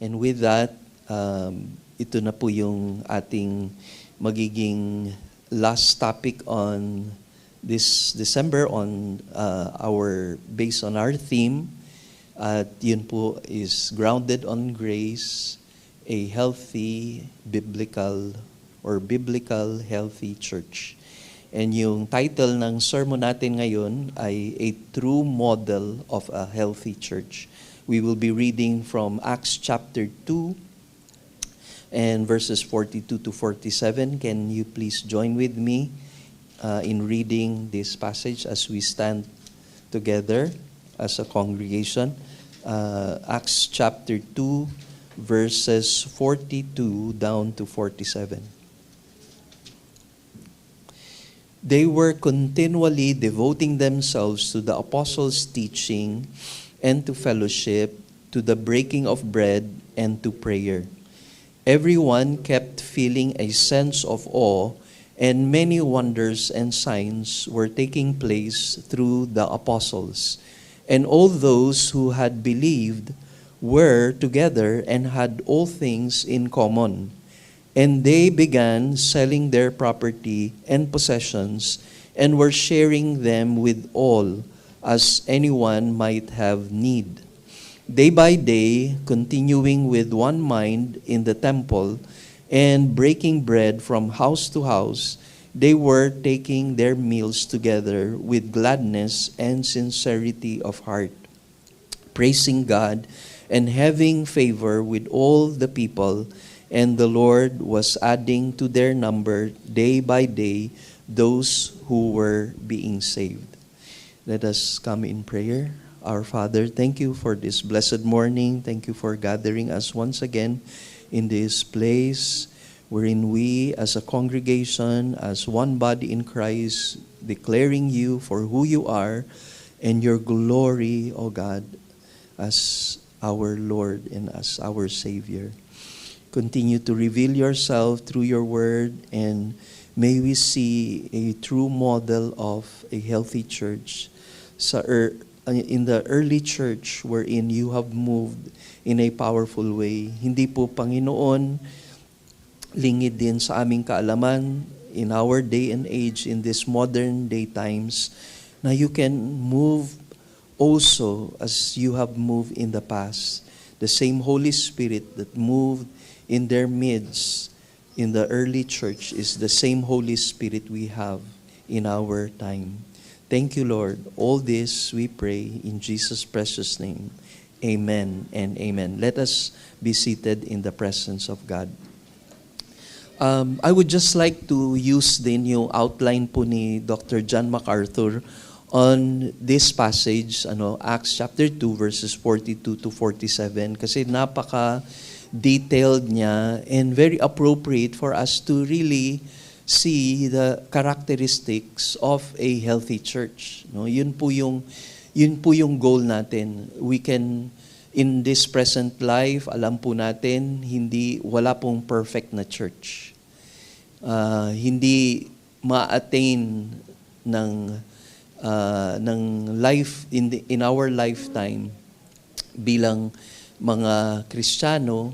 And with that, ito na po yung ating magiging last topic on this December on based on our theme. At yun po is grounded on grace, a healthy biblical healthy church. And yung title ng sermon natin ngayon ay A True Model of a Healthy Church. We will be reading from Acts chapter 2 and verses 42 to 47. Can you please join with me in reading this passage as we stand together as a congregation? Acts chapter 2, verses 42 down to 47. They were continually devoting themselves to the apostles' teaching and to fellowship, to the breaking of bread and to prayer. Everyone kept feeling a sense of awe, and many wonders and signs were taking place through the apostles. And all those who had believed were together and had all things in common. And they began selling their property and possessions and were sharing them with all, as anyone might have need. Day by day, continuing with one mind in the temple and breaking bread from house to house, they were taking their meals together with gladness and sincerity of heart, praising God and having favor with all the people. And the Lord was adding to their number day by day those who were being saved. Let us come in prayer. Our Father, thank you for this blessed morning. Thank you for gathering us once again in this place wherein we as a congregation, as one body in Christ, declaring you for who you are and your glory, O God, as our Lord and as our Savior. Continue to reveal yourself through your word, and may we see a true model of a healthy church in the early church wherein you have moved in a powerful way. Hindi po, Panginoon, lingid din sa aming kaalaman in our day and age, in this modern day times, na you can move also as you have moved in the past. The same Holy Spirit that moved in their midst in the early church is the same Holy Spirit we have in our time. Thank you, Lord. All this we pray in Jesus' precious name. Amen and amen. Let us be seated in the presence of God. I would just like to use din yung outline po ni Dr. John MacArthur on this passage, Acts chapter 2 verses 42 to 47, kasi napaka-detailed niya and very appropriate for us to really see the characteristics of a healthy church. No, yun po yung goal natin. We can, in this present life, alam po natin, wala pong perfect na church. Hindi ma-attain ng life in our lifetime bilang mga Kristiyano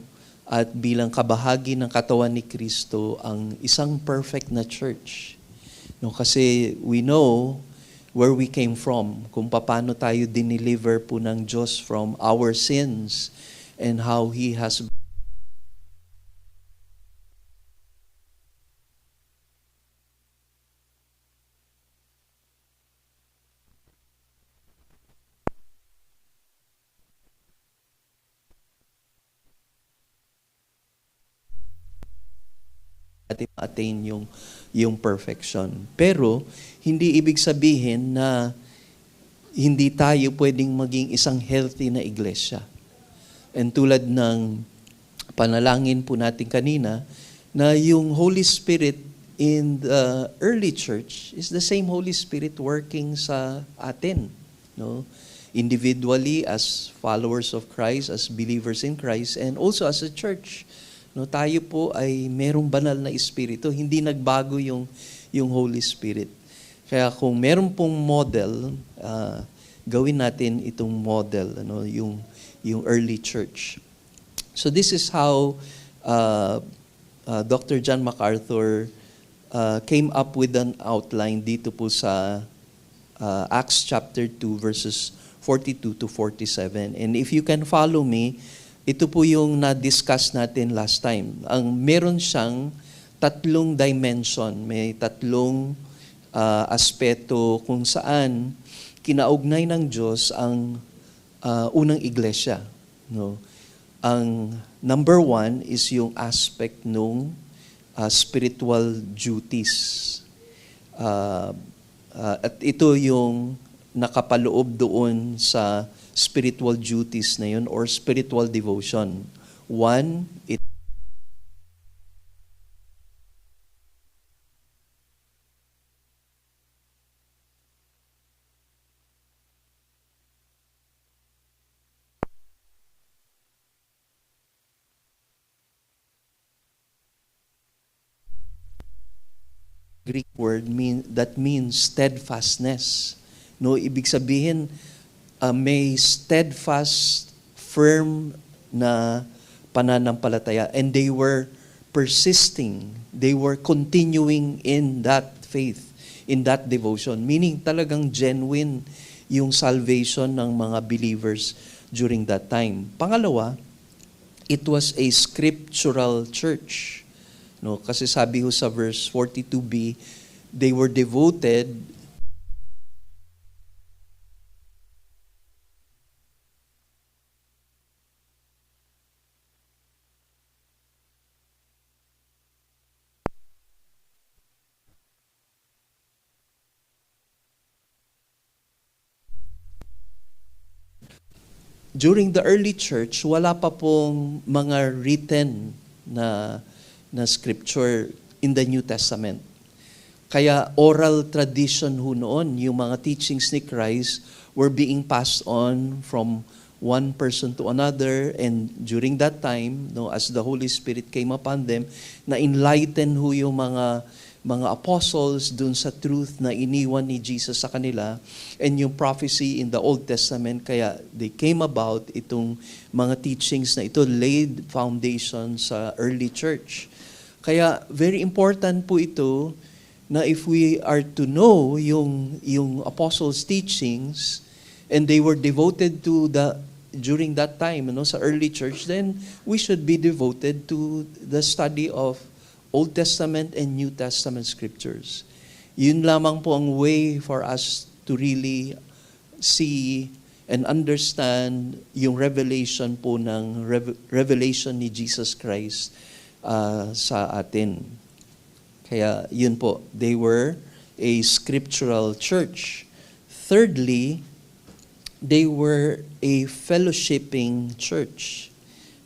at bilang kabahagi ng katawan ni Kristo ang isang perfect na church. No, kasi we know where we came from, kung paano tayo dineliver po ng Diyos from our sins and how He has attain yung perfection. Pero hindi ibig sabihin na hindi tayo pwedeng maging isang healthy na iglesia. And tulad ng panalangin po natin kanina, na yung Holy Spirit in the early church is the same Holy Spirit working sa atin, no? Individually as followers of Christ, as believers in Christ, and also as a church. No, tayo po ay merong banal na espiritu, hindi nagbago yung Holy Spirit. Kaya kung meron pong model, gawin natin itong model, yung early church. So this is how Dr. John MacArthur came up with an outline dito po sa Acts chapter 2 verses 42 to 47. And if you can follow me, ito po yung na-discuss natin last time. Meron siyang tatlong dimension, may tatlong aspeto kung saan kinaugnay ng Diyos ang unang iglesia. No? Ang number one is yung aspect ng spiritual duties. At ito yung nakapaloob doon sa spiritual duties na yun or spiritual devotion. One, Greek word that means steadfastness. No, ibig sabihin may steadfast, firm na pananampalataya, and they were persisting. They were continuing in that faith, in that devotion. Meaning talagang genuine yung salvation ng mga believers during that time. Pangalawa, it was a scriptural church. No, kasi sabi ho sa verse 42b, they were devoted during the early church, wala pa pong mga written na scripture in the New Testament. Kaya oral tradition ho noon, yung mga teachings ni Christ were being passed on from one person to another, and during that time, no, as the Holy Spirit came upon them, na enlighten ho yung mga apostles dun sa truth na iniwan ni Jesus sa kanila, and yung prophecy in the Old Testament, kaya they came about, itong mga teachings na ito laid foundation sa early church. Kaya very important po ito na if we are to know yung apostles' teachings and they were devoted to during that time, sa early church, then we should be devoted to the study of Old Testament and New Testament scriptures. Yun lamang po ang way for us to really see and understand yung revelation po ng revelation ni Jesus Christ sa atin. Kaya yun po, they were a scriptural church. Thirdly, they were a fellowshipping church.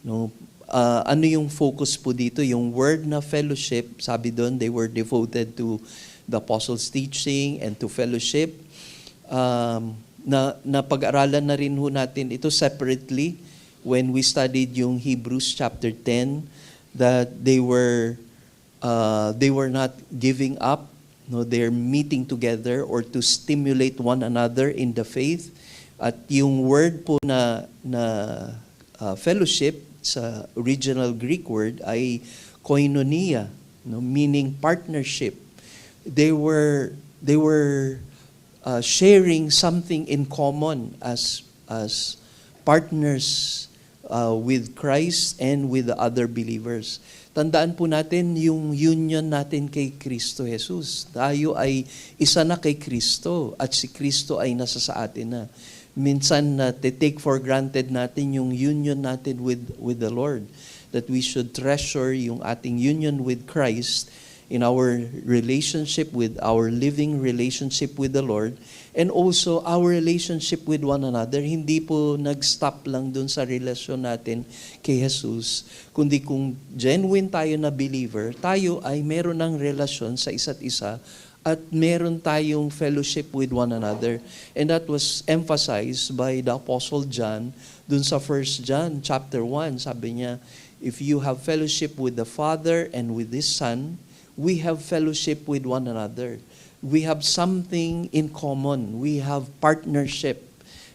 No, ano yung focus po dito? Yung word na fellowship, sabi doon, they were devoted to the apostles' teaching and to fellowship. Na pag-aralan na rin ho natin ito separately when we studied yung Hebrews chapter 10, that they were not giving up, no, they're meeting together or to stimulate one another in the faith. At yung word po na fellowship sa original Greek word ay koinonia, no, meaning partnership. They were sharing something in common as partners with Christ and with the other believers. Tandaan po natin yung union natin kay Kristo Jesus. Tayo ay isa na kay Kristo at si Kristo ay nasa sa atin na. Minsan take for granted natin yung union natin with the Lord. That we should treasure yung ating union with Christ in our relationship with our living relationship with the Lord, and also our relationship with one another. Hindi po nag-stop lang dun sa relasyon natin kay Jesus, kundi kung genuine tayo na believer, tayo ay meron ng relasyon sa isa't isa at meron tayong fellowship with one another. And that was emphasized by the Apostle John dun sa 1 John chapter 1. Sabi niya, if you have fellowship with the Father and with His Son, we have fellowship with one another. We have something in common. We have partnership.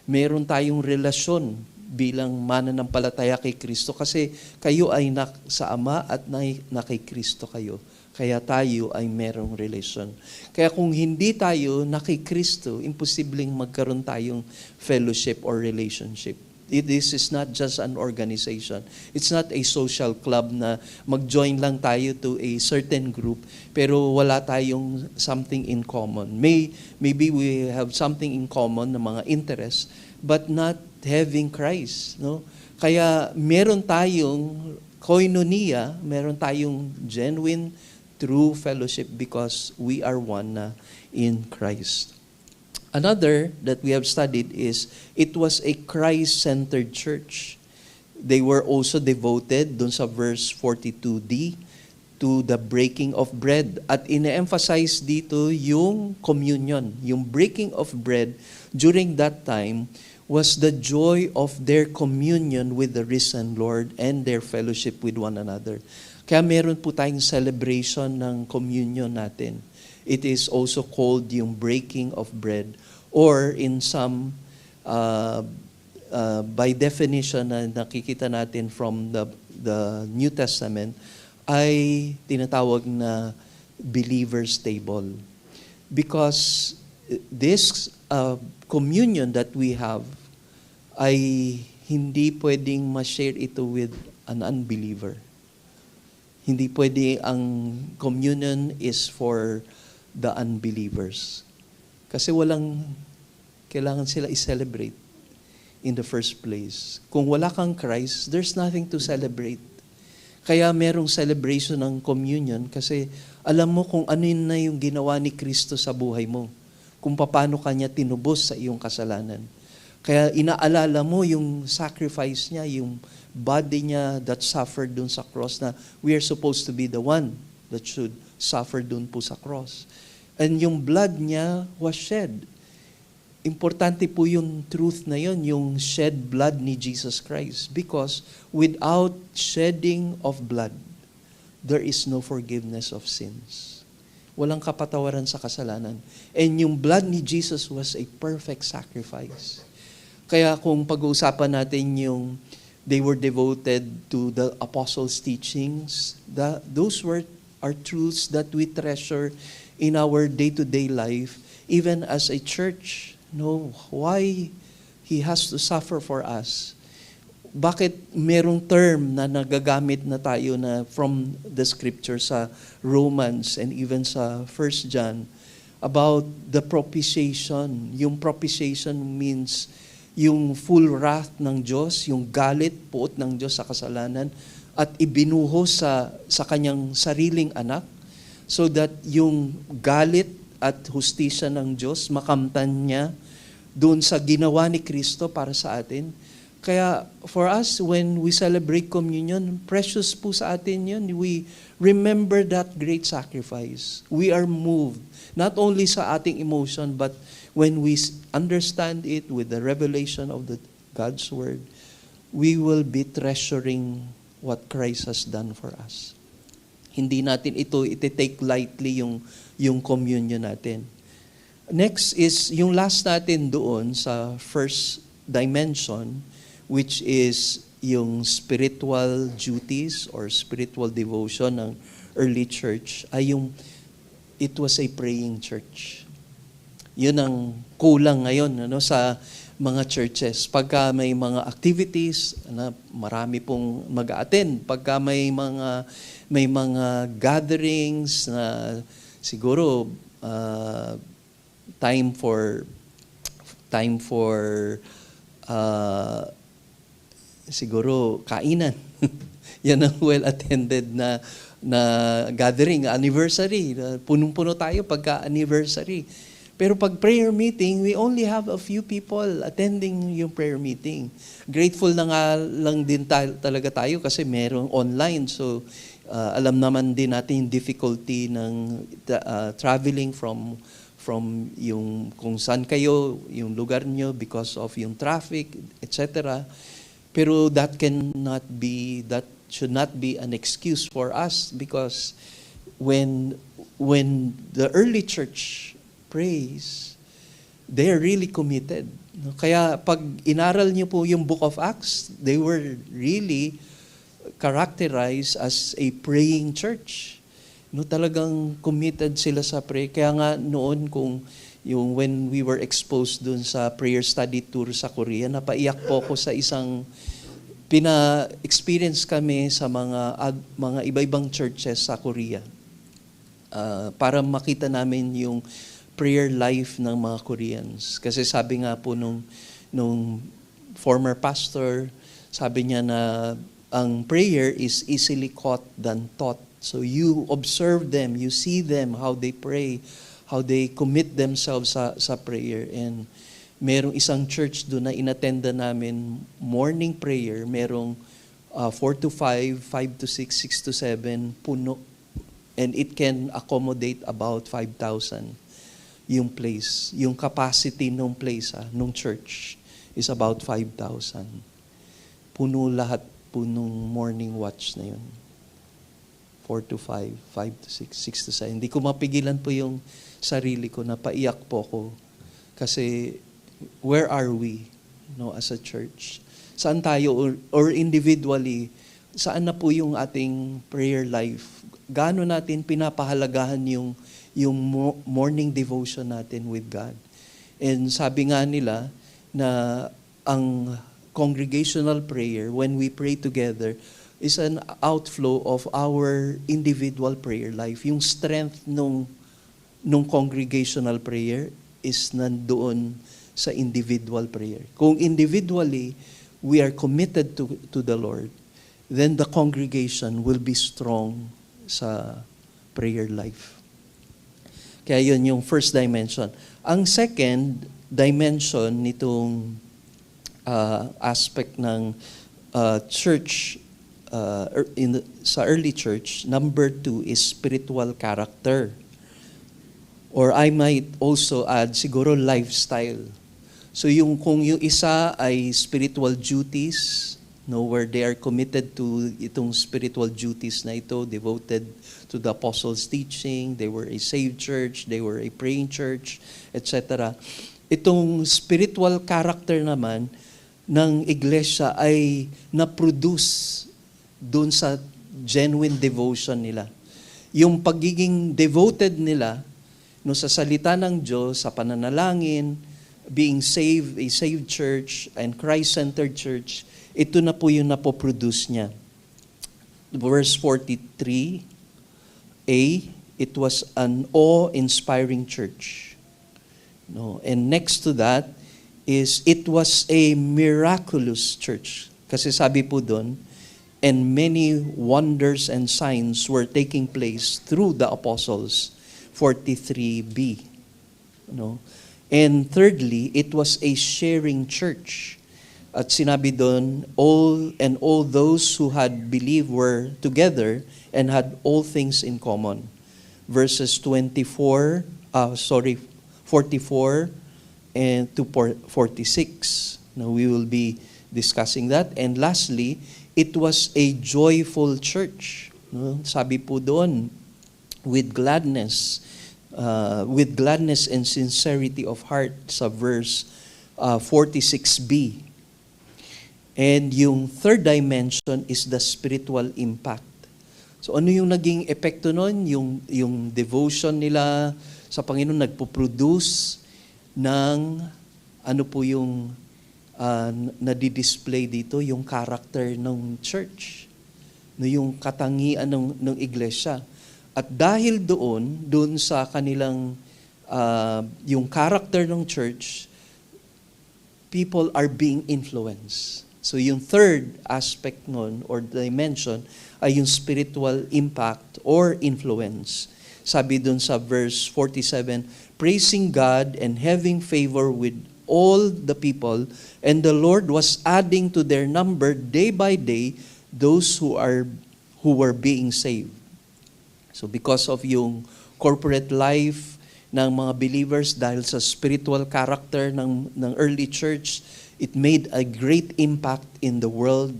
Meron tayong relasyon bilang mananampalataya kay Kristo kasi kayo ay sa Ama at na kay Kristo kayo. Kaya tayo ay merong relation. Kaya kung hindi tayo na kay Kristo, imposibleng magkaroon tayong fellowship or relationship. This is not just an organization. It's not a social club na mag-join lang tayo to a certain group pero wala tayong something in common. Maybe we have something in common na mga interests but not having Christ. No? Kaya meron tayong koinonia, meron tayong genuine true fellowship because we are one na in Christ. Another that we have studied is it was a Christ-centered church. They were also devoted, dun sa verse 42d, to the breaking of bread. At ina-emphasize dito yung communion. Yung breaking of bread during that time was the joy of their communion with the risen Lord and their fellowship with one another. Kaya meron po tayong celebration ng communion natin. It is also called yung breaking of bread or in some by definition na nakikita natin from the New Testament ay tinatawag na believer's table. Because this communion that we have ay hindi pwedeng ma-share ito with an unbeliever. Hindi pwede ang communion is for the unbelievers. Kasi kailangan sila i-celebrate in the first place. Kung wala kang Christ, there's nothing to celebrate. Kaya merong celebration ng communion kasi alam mo kung ano na yung ginawa ni Kristo sa buhay mo. Kung paano kanya tinubos sa iyong kasalanan. Kaya inaalala mo yung sacrifice niya, yung body niya that suffered dun sa cross na we are supposed to be the one that should suffer dun po sa cross. And yung blood niya was shed. Importante po yung truth na yun, yung shed blood ni Jesus Christ. Because without shedding of blood, there is no forgiveness of sins. Walang kapatawaran sa kasalanan. And yung blood ni Jesus was a perfect sacrifice. Kaya kung pag-uusapan natin yung they were devoted to the apostles' teachings, those are truths that we treasure in our day-to-day life, even as a church. No, why He has to suffer for us? Bakit merong term na nagagamit na tayo na from the scripture sa Romans and even sa 1 John about the propitiation? Yung propitiation means yung full wrath ng Diyos, yung galit, puot ng Diyos sa kasalanan at ibinuhos sa kanyang sariling anak so that yung galit at hustisya ng Diyos makamtan niya doon sa ginawa ni Kristo para sa atin. Kaya for us, when we celebrate communion, precious po sa atin yun. We remember that great sacrifice. We are moved, not only sa ating emotion, but when we understand it with the revelation of God's Word, we will be treasuring what Christ has done for us. Hindi natin ito iti-take lightly yung communion natin. Next is yung last natin doon sa first dimension, which is yung spiritual duties or spiritual devotion ng early church, ay it was a praying church. Yun ang kulang ngayon sa mga churches. Pagka may mga activities, marami pong mag-attend. Pagka may mga gatherings na siguro time for siguro kainan. Yan ang well-attended na gathering, anniversary. Punong-puno tayo pagka anniversary. Pero pag prayer meeting, we only have a few people attending yung prayer meeting. Grateful na nga lang din talaga tayo kasi merong online. So, alam naman din natin yung difficulty ng traveling from yung kung saan kayo, yung lugar nyo because of yung traffic, etc. Pero that should not be an excuse for us because when the early church prays, they are really committed. No? Kaya pag inaral niyo po yung Book of Acts, they were really characterized as a praying church. No, talagang committed sila sa prayer. Kaya nga noon when we were exposed dun sa prayer study tour sa Korea, napaiyak po ako sa isang experience kami sa mga iba-ibang churches sa Korea. Para makita namin yung prayer life ng mga Koreans. Kasi sabi nga po nung former pastor, sabi niya na ang prayer is easily caught than taught. So you observe them, you see them, how they pray, how they commit themselves sa prayer. And merong isang church doon na inattenda namin, morning prayer, merong 4 to 5, 5 to 6, 6 to 7, puno. And it can accommodate about 5,000 yung place. Yung capacity nung place, nung church, is about 5,000. Puno lahat po nung morning watch na yun. 4 to 5, 5 to 6, 6 to 7. Hindi ko mapigilan po yung sarili ko, napaiyak po ako. Kasi, where are we, as a church? Saan tayo, or individually, saan na po yung ating prayer life? Gaano natin pinapahalagahan yung morning devotion natin with God? And sabi nga nila na ang congregational prayer, when we pray together, is an outflow of our individual prayer life. Yung strength nung congregational prayer is nandoon sa individual prayer. Kung individually we are committed to the Lord, then the congregation will be strong sa prayer life. Kaya yun yung first dimension. Ang second dimension nitong aspect ng church sa early church, number 2 is spiritual character. Or I might also add siguro lifestyle. So kung yung isa ay spiritual duties, where they are committed to itong spiritual duties na ito, devoted to the apostles' teaching, they were a saved church, they were a praying church, etc. Itong spiritual character naman ng iglesia ay na-produce doon sa genuine devotion nila. Yung pagiging devoted nila sa salita ng Diyos, sa pananalangin, being saved, a saved church, and Christ-centered church, ito na po yung napoproduce niya. Verse 43, it was an awe-inspiring church. And next to that is, it was a miraculous church. Kasi sabi po doon, and many wonders and signs were taking place through the apostles. 43b. And thirdly, it was a sharing church. At sinabi doon, all those who had believed were together and had all things in common. Verses 44 and to 46. Now we will be discussing that. And lastly, it was a joyful church. Sabi po doon, with gladness and sincerity of heart sa verse 46b. And yung third dimension is the spiritual impact. So ano yung naging epekto nun? Yung devotion nila sa Panginoon nagpo-produce ng ano po yung nadi-display dito, yung character ng church, yung katangian ng iglesia. At dahil doon sa kanilang yung character ng church, people are being influenced. So yung third aspect nun or dimension ay yung spiritual impact or influence. Sabi doon sa verse 47, praising God and having favor with all the people, and the Lord was adding to their number day by day those who were being saved. So because of yung corporate life ng mga believers, dahil sa spiritual character ng early church, it made a great impact in the world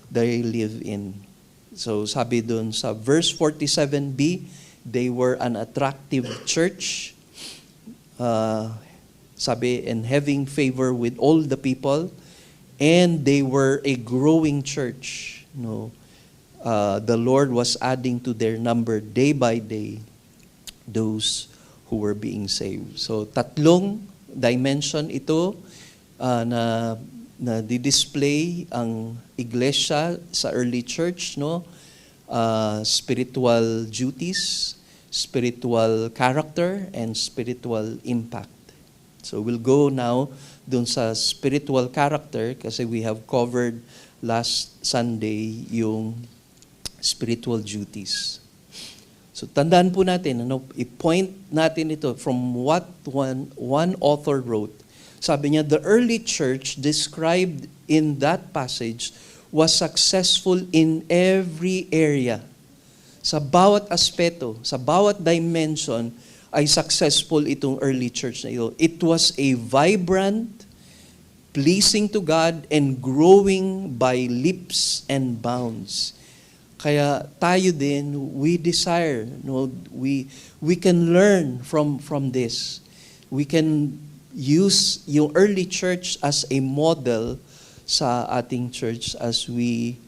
they live in. So sabi dun sa verse 47b, they were an attractive church, Sabi, and having favor with all the people, and they were a growing church. No, the Lord was adding to their number day by day those who were being saved. So tatlong dimension ito na di-display ang iglesia sa early church, no? Spiritual duties, spiritual character, and spiritual impact. So we'll go now dun sa spiritual character kasi we have covered last Sunday yung spiritual duties. So tandaan po natin, i-point natin ito from what one author wrote. Sabi niya, the early church described in that passage was successful in every area. Sa bawat aspeto, sa bawat dimension, ay successful itong early church na ito. It was a vibrant, pleasing to God, and growing by leaps and bounds. Kaya tayo din, we desire, we can learn from this. We can use yung early church as a model sa ating church as we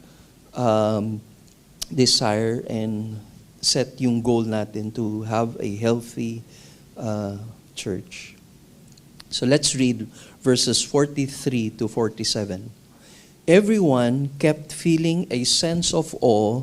desire and set yung goal natin to have a healthy church. So let's read verses 43 to 47. Everyone kept feeling a sense of awe,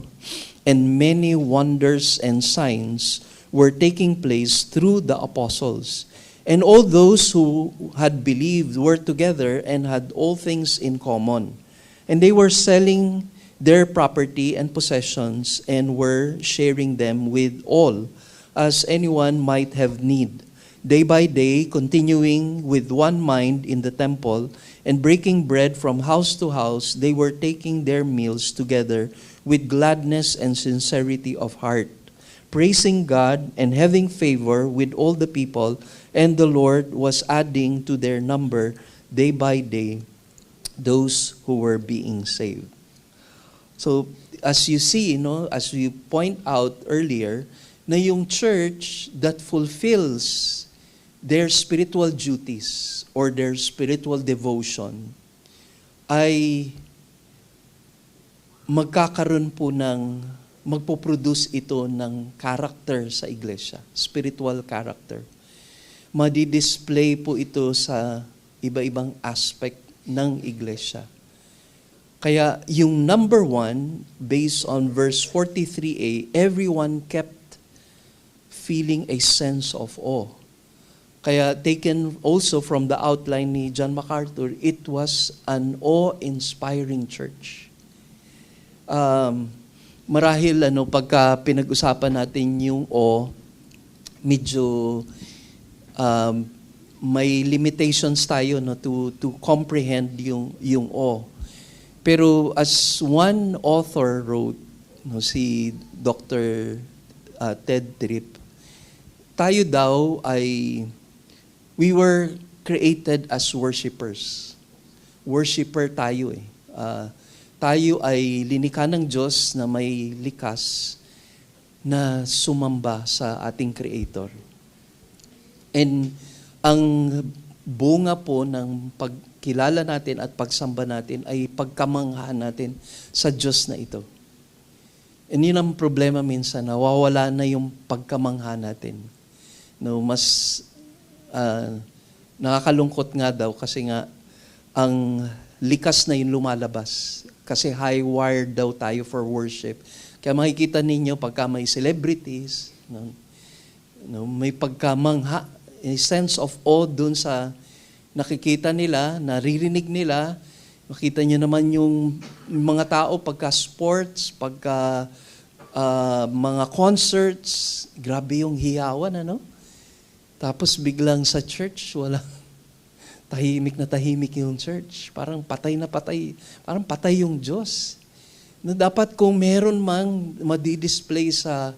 and many wonders and signs were taking place through the apostles. And all those who had believed were together and had all things in common. And they were selling their property and possessions and were sharing them with all, as anyone might have need. Day by day, continuing with one mind in the temple and breaking bread from house to house, they were taking their meals together with gladness and sincerity of heart, praising God and having favor with all the people, and the Lord was adding to their number day by day those who were being saved. So, as you see, as we point out earlier, na yung church that fulfills their spiritual duties or their spiritual devotion ay magpoproduce ito ng character sa iglesia, spiritual character. Madi-display po ito sa iba-ibang aspect ng iglesia. Kaya yung number one, based on verse 43a, everyone kept feeling a sense of awe. Kaya taken also from the outline ni John MacArthur, it was an awe-inspiring church. Marahil pagka pinag-usapan natin yung awe, medyo may limitations tayo to comprehend yung awe. Pero as one author wrote, si Dr. Ted Tripp, tayo daw we were created as worshipers. Worshipper tayo eh. Tayo ay linikha ng Diyos na may likas na sumamba sa ating Creator. And ang bunga po ng pagkilala natin at pagsamba natin ay pagkamanghaan natin sa Diyos na ito. And yun ang problema minsan, nawawala na yung pagkamangha natin. Mas nakakalungkot nga daw kasi nga ang likas na yung lumalabas. Kasi high-wired daw tayo for worship. Kaya makikita ninyo pagka may celebrities, may pagkamangha, a sense of awe dun sa nakikita nila, naririnig nila. Makita nyo naman yung mga tao pagka sports, pagka mga concerts, grabe yung hiyawan, Tapos biglang sa church, tahimik na tahimik yung church. Parang patay na patay. Parang patay yung Diyos. Dapat kung meron mang madi-display sa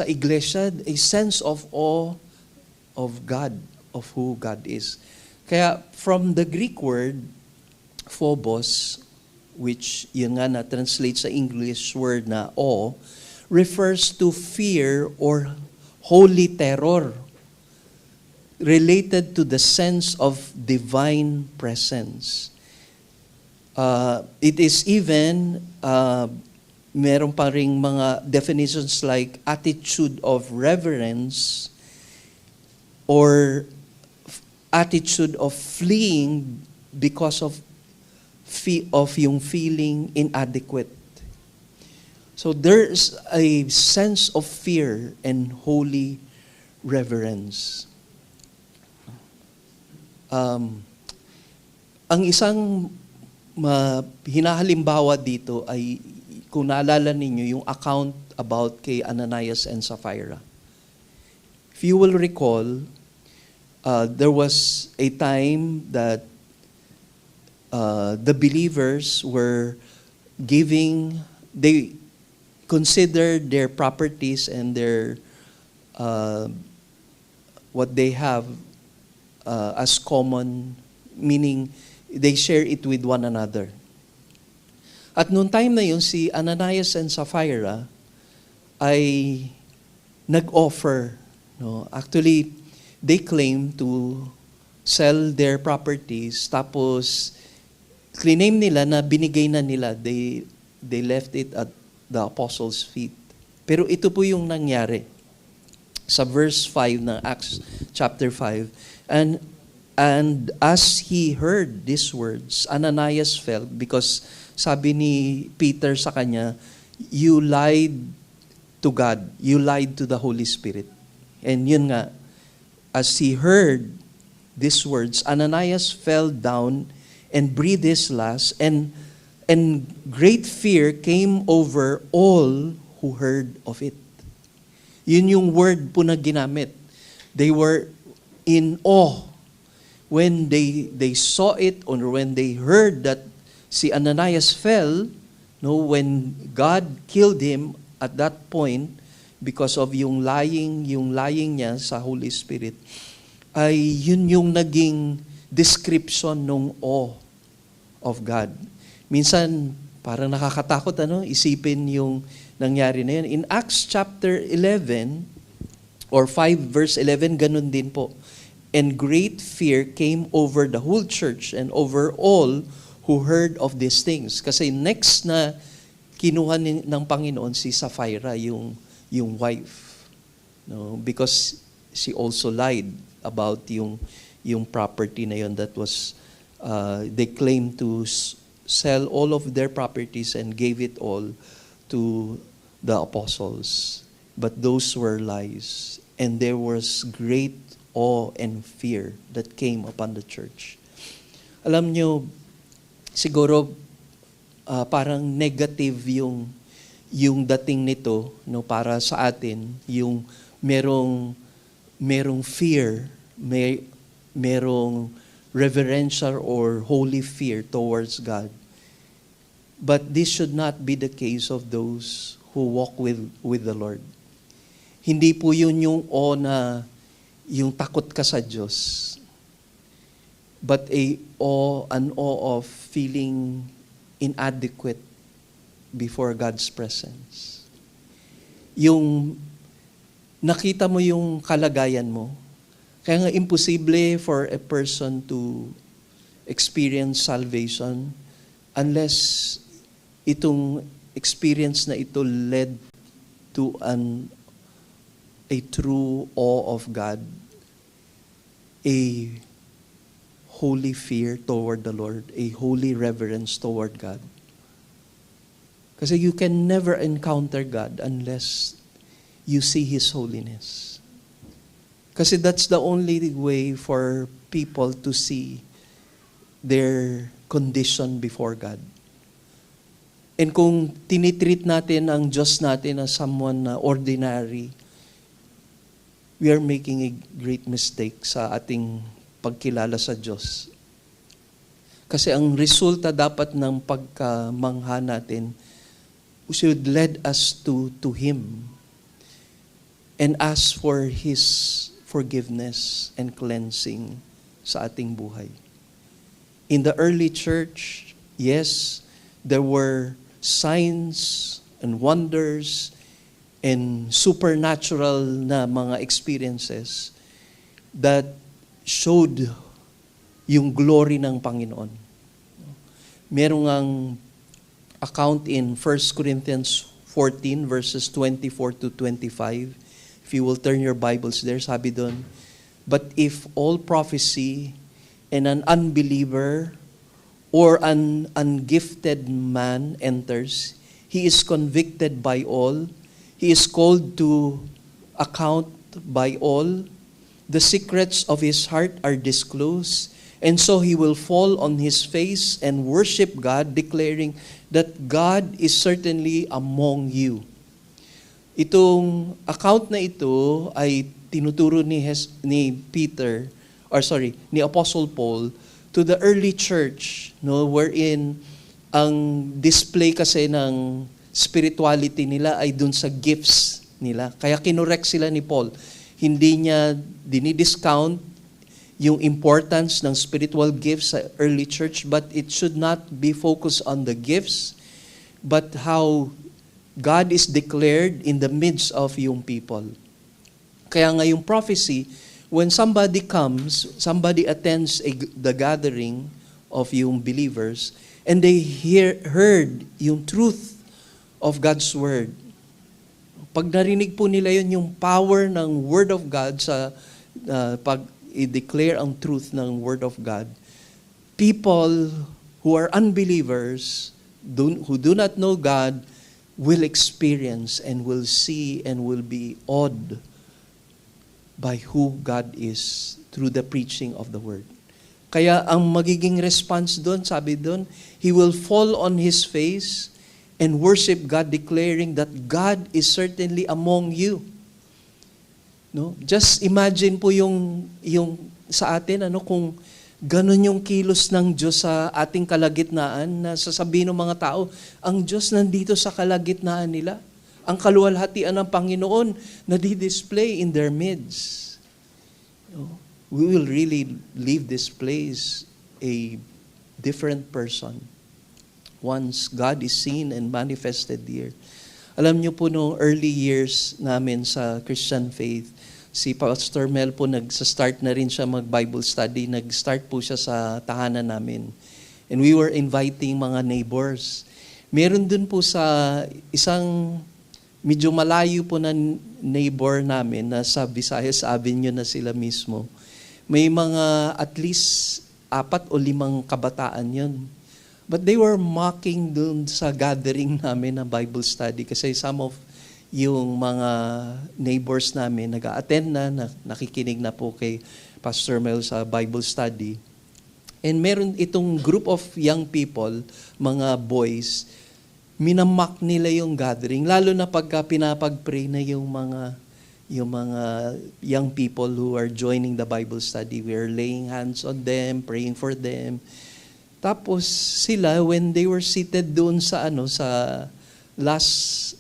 iglesia, a sense of awe of God, of who God is. Kaya from the Greek word, phobos, which yun nga na-translate sa English word na awe, refers to fear or holy terror. related to the sense of divine presence. It is even, meron pa ring mga definitions like attitude of reverence or attitude of fleeing because of yung feeling inadequate. So there's a sense of fear and holy reverence. Ang isang hinahalimbawa dito ay, kung naalala ninyo, yung account about kay Ananias and Sapphira. If you will recall, there was a time that the believers were they considered their properties and their what they have as common, meaning they share it with one another. At noong time na yun, si Ananias and Sapphira ay nag-offer. No? Actually, they claim to sell their properties, tapos claim nila na binigay na nila. They left it at the apostles' feet. Pero ito po yung nangyari sa verse 5 ng Acts chapter 5. And as he heard these words, Ananias fell, because sabi ni Peter sa kanya, you lied to God. You lied to the Holy Spirit. And yun nga, as he heard these words, Ananias fell down and breathed his last, and great fear came over all who heard of it. Yun yung word po na ginamit. They were in awe when they saw it, or when they heard that si Ananias fell, no, when God killed him at that point because of yung lying niya sa Holy Spirit, ay yun yung naging description ng awe of God. Minsan, parang nakakatakot, isipin yung nangyari na yun. In Acts chapter 11, or 5 verse 11, ganun din po. And great fear came over the whole church and over all who heard of these things. Kasi next na kinuha ng Panginoon si Sapphira, yung wife. No? Because she also lied about yung property na yun that was, they claimed to sell all of their properties and gave it all to the apostles. But those were lies. And there was great awe and fear that came upon the church. Alam nyo, siguro parang negative yung dating nito, no, para sa atin, yung merong fear, merong reverential or holy fear towards God. But this should not be the case of those who walk with the Lord. Hindi po yun yung awe na yung takot ka sa Diyos, but an awe of feeling inadequate before God's presence. Yung nakita mo yung kalagayan mo, kaya nga imposible for a person to experience salvation unless itong experience na ito led to a true awe of God, a holy fear toward the Lord, a holy reverence toward God. Kasi you can never encounter God unless you see His holiness. Kasi that's the only way for people to see their condition before God. And kung tinitreat natin ang Diyos natin as someone na ordinary, we are making a great mistake sa ating pagkilala sa Diyos. Kasi ang resulta dapat ng pagkamangha natin should lead us to Him and ask for His forgiveness and cleansing sa ating buhay. In the early church, yes, there were signs and wonders and supernatural na mga experiences that showed yung glory ng Panginoon. Merong ang account in 1 Corinthians 14 verses 24 to 25. If you will turn your Bibles there, sabi doon, but if all prophecy and an unbeliever or an ungifted man enters, he is convicted by all, he is called to account by all, the secrets of his heart are disclosed, and so he will fall on his face and worship God, declaring that God is certainly among you. Itong account na ito ay tinuturo ni Apostle Paul to the early church, no, wherein ang display kasi ng spirituality nila ay dun sa gifts nila. Kaya kinorek sila ni Paul. Hindi niya dinidiscount yung importance ng spiritual gifts sa early church, but it should not be focused on the gifts, but how God is declared in the midst of yung people. Kaya nga yung prophecy, when somebody comes, somebody attends the gathering of yung believers, and they heard yung truth of God's Word. Pag narinig po nila yun, yung power ng Word of God sa pag i-declare ang truth ng Word of God, people who are unbelievers, who do not know God, will experience and will see and will be awed by who God is through the preaching of the Word. Kaya ang magiging response doon, sabi doon, he will fall on his face and worship God, declaring that God is certainly among you. No? Just imagine po yung sa atin, kung ganun yung kilos ng Diyos sa ating kalagitnaan, na sasabihin ng mga tao, ang Diyos nandito sa kalagitnaan nila. Ang kaluwalhatian ng Panginoon na di-display in their midst. No? We will really leave this place a different person once God is seen and manifested here. Alam niyo po, no, early years namin sa Christian faith, si Pastor Mel po nagsa-start na rin siya mag-Bible study. Nag-start po siya sa tahanan namin. And we were inviting mga neighbors. Meron dun po sa isang medyo malayo po na neighbor namin na sa Visayas Avenue na sila mismo. May mga at least 4 o 5 kabataan yun. But they were mocking dun sa gathering namin na Bible study kasi some of yung mga neighbors namin nag-a-attend na, nakikinig na po kay Pastor Mel sa Bible study. And meron itong group of young people, mga boys, minamock nila yung gathering, lalo na pagka pinapag-pray na yung mga young people who are joining the Bible study. We are laying hands on them, praying for them. Tapos sila, when they were seated doon sa sa last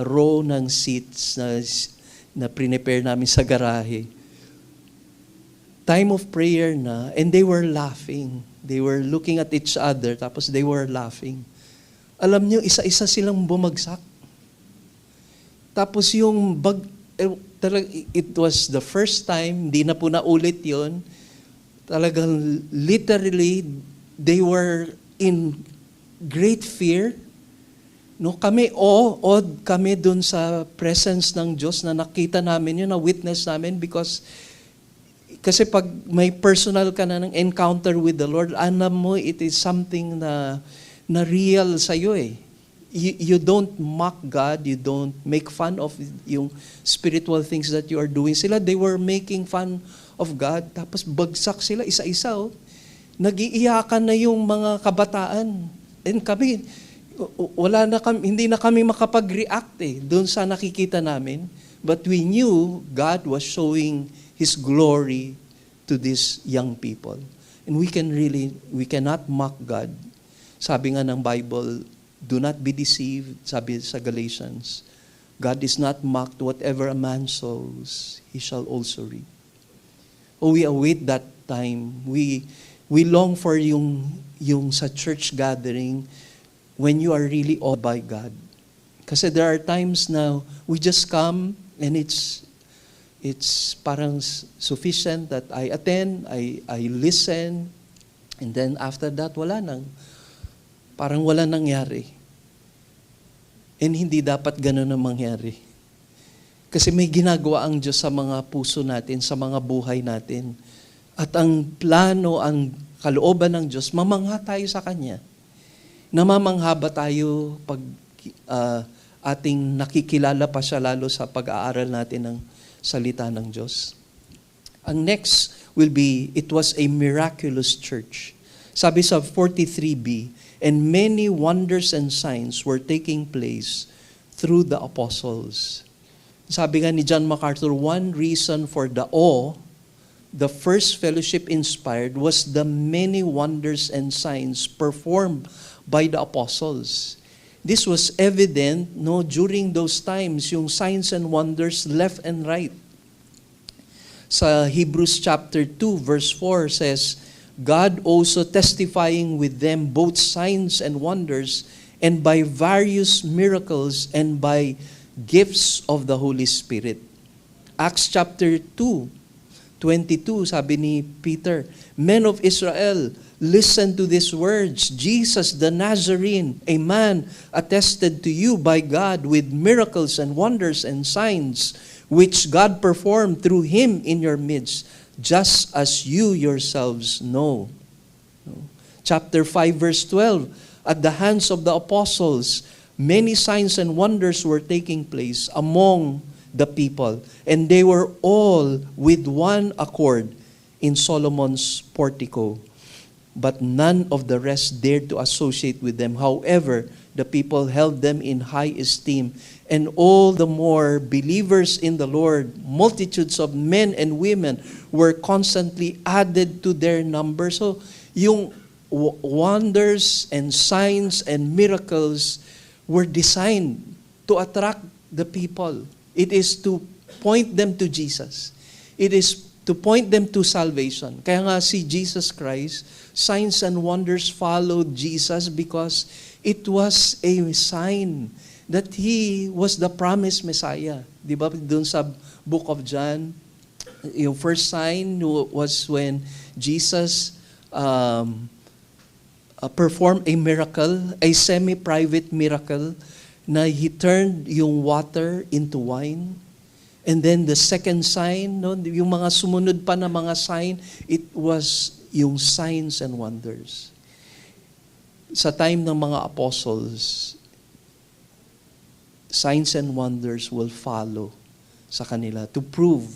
row ng seats na prepare namin sa garahe, time of prayer na, and they were laughing. They were looking at each other, tapos they were laughing. Alam niyo, isa-isa silang bumagsak. Tapos yung it was the first time, hindi na po naulit yon. Talagang literally, they were in great fear. No, kami, awed kami dun sa presence ng Diyos na nakita namin yun, na witness namin, kasi pag may personal ka na ng encounter with the Lord, alam mo, it is something na real sa'yo eh. You don't mock God, you don't make fun of yung spiritual things that you are doing. Sila, they were making fun of God, tapos bagsak sila, isa-isa. Nag-iiyakan na yung mga kabataan. And kami, hindi na kami makapag-react doon sa nakikita namin. But we knew God was showing His glory to these young people. And we cannot mock God. Sabi nga ng Bible, do not be deceived, sabi sa Galatians. God is not mocked. Whatever a man sows, he shall also reap. Oh, we await that time. We long for yung sa church gathering when you are really awed by God. Kasi there are times now we just come and it's it's parang sufficient that I attend, I listen, and then after that, parang wala nangyari. And hindi dapat ganun ang mangyari. Kasi may ginagawa ang Diyos sa mga puso natin, sa mga buhay natin. At ang plano, ang kalooban ng Diyos, mamangha tayo sa Kanya. Namamangha ba tayo pag ating nakikilala pa siya lalo sa pag-aaral natin ng salita ng Diyos? Ang next will be, it was a miraculous church. Sabi sa 43b, and many wonders and signs were taking place through the apostles. Sabi nga ni John MacArthur, one reason for the awe the first fellowship inspired was the many wonders and signs performed by the apostles. This was evident during those times, yung signs and wonders left and right. Sa Hebrews chapter 2 verse 4 says, God also testifying with them both signs and wonders, and by various miracles and by gifts of the Holy Spirit. Acts chapter 2:22, sabi ni Peter, men of Israel, listen to these words. Jesus the Nazarene, a man attested to you by God with miracles and wonders and signs, which God performed through him in your midst, just as you yourselves know. Chapter 5 verse 12, at the hands of the apostles, many signs and wonders were taking place among the people, and they were all with one accord in Solomon's portico. But none of the rest dared to associate with them. However, the people held them in high esteem, and all the more believers in the Lord, multitudes of men and women were constantly added to their number. So, yung wonders and signs and miracles were designed to attract the people. It is to point them to Jesus. It is to point them to salvation. Kaya nga si Jesus Christ, signs and wonders followed Jesus because it was a sign that He was the promised Messiah. Di ba doon sa book of John, yung first sign was when Jesus performed a miracle, a semi-private miracle, na He turned yung water into wine. And then the second sign, yung mga sumunod pa na mga sign, it was yung signs and wonders. Sa time ng mga apostles, signs and wonders will follow sa kanila to prove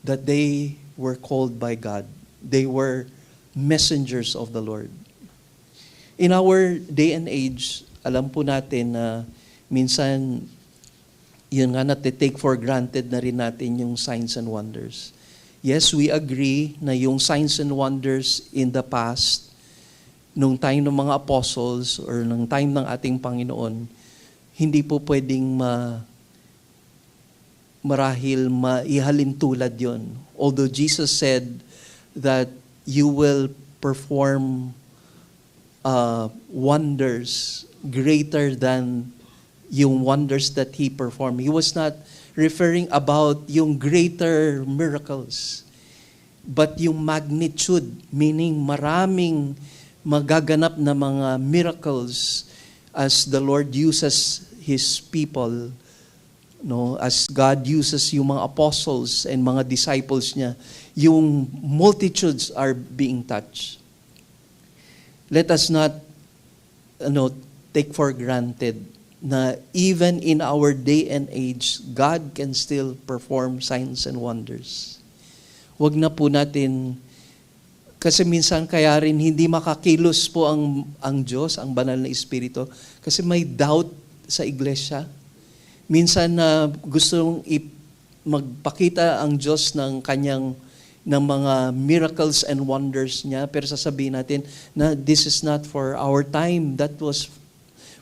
that they were called by God. They were messengers of the Lord. In our day and age, alam po natin na minsan, yun nga take for granted na rin natin yung signs and wonders. Yes, we agree na yung signs and wonders in the past, nung time ng mga apostles or nung time ng ating Panginoon, hindi po pwedeng marahil maihalin tulad yon. Although Jesus said that you will perform wonders greater than yung wonders that He performed. He was not referring about yung greater miracles, but yung magnitude, meaning maraming magaganap na mga miracles as the Lord uses His people, as God uses yung mga apostles and mga disciples niya, yung multitudes are being touched. Let us not take for granted na even in our day and age, God can still perform signs and wonders. Huwag na po natin, kasi minsan kaya rin hindi makakilos po ang Diyos, ang banal na Espiritu, kasi may doubt sa iglesia. Minsan na gustong magpakita ang Diyos ng mga miracles and wonders niya, pero sasabihin natin na this is not for our time. That was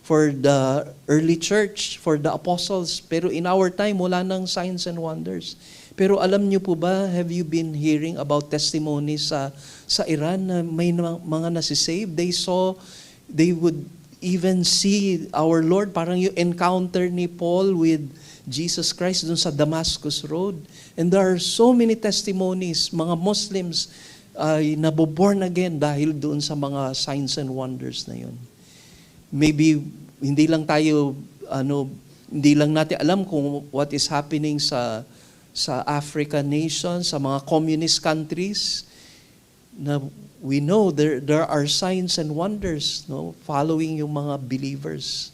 for the early church, for the apostles. Pero in our time, wala nang signs and wonders. Pero alam niyo po ba, have you been hearing about testimonies sa Iran na may mga nasisave? They would even see our Lord, parang yung encounter ni Paul with Jesus Christ dun sa Damascus Road. And there are so many testimonies, mga Muslims ay naboborn again dahil doon sa mga signs and wonders na yun. Maybe hindi lang hindi lang natin alam kung what is happening sa African nations, sa mga communist countries, na we know there are signs and wonders, no, following yung mga believers.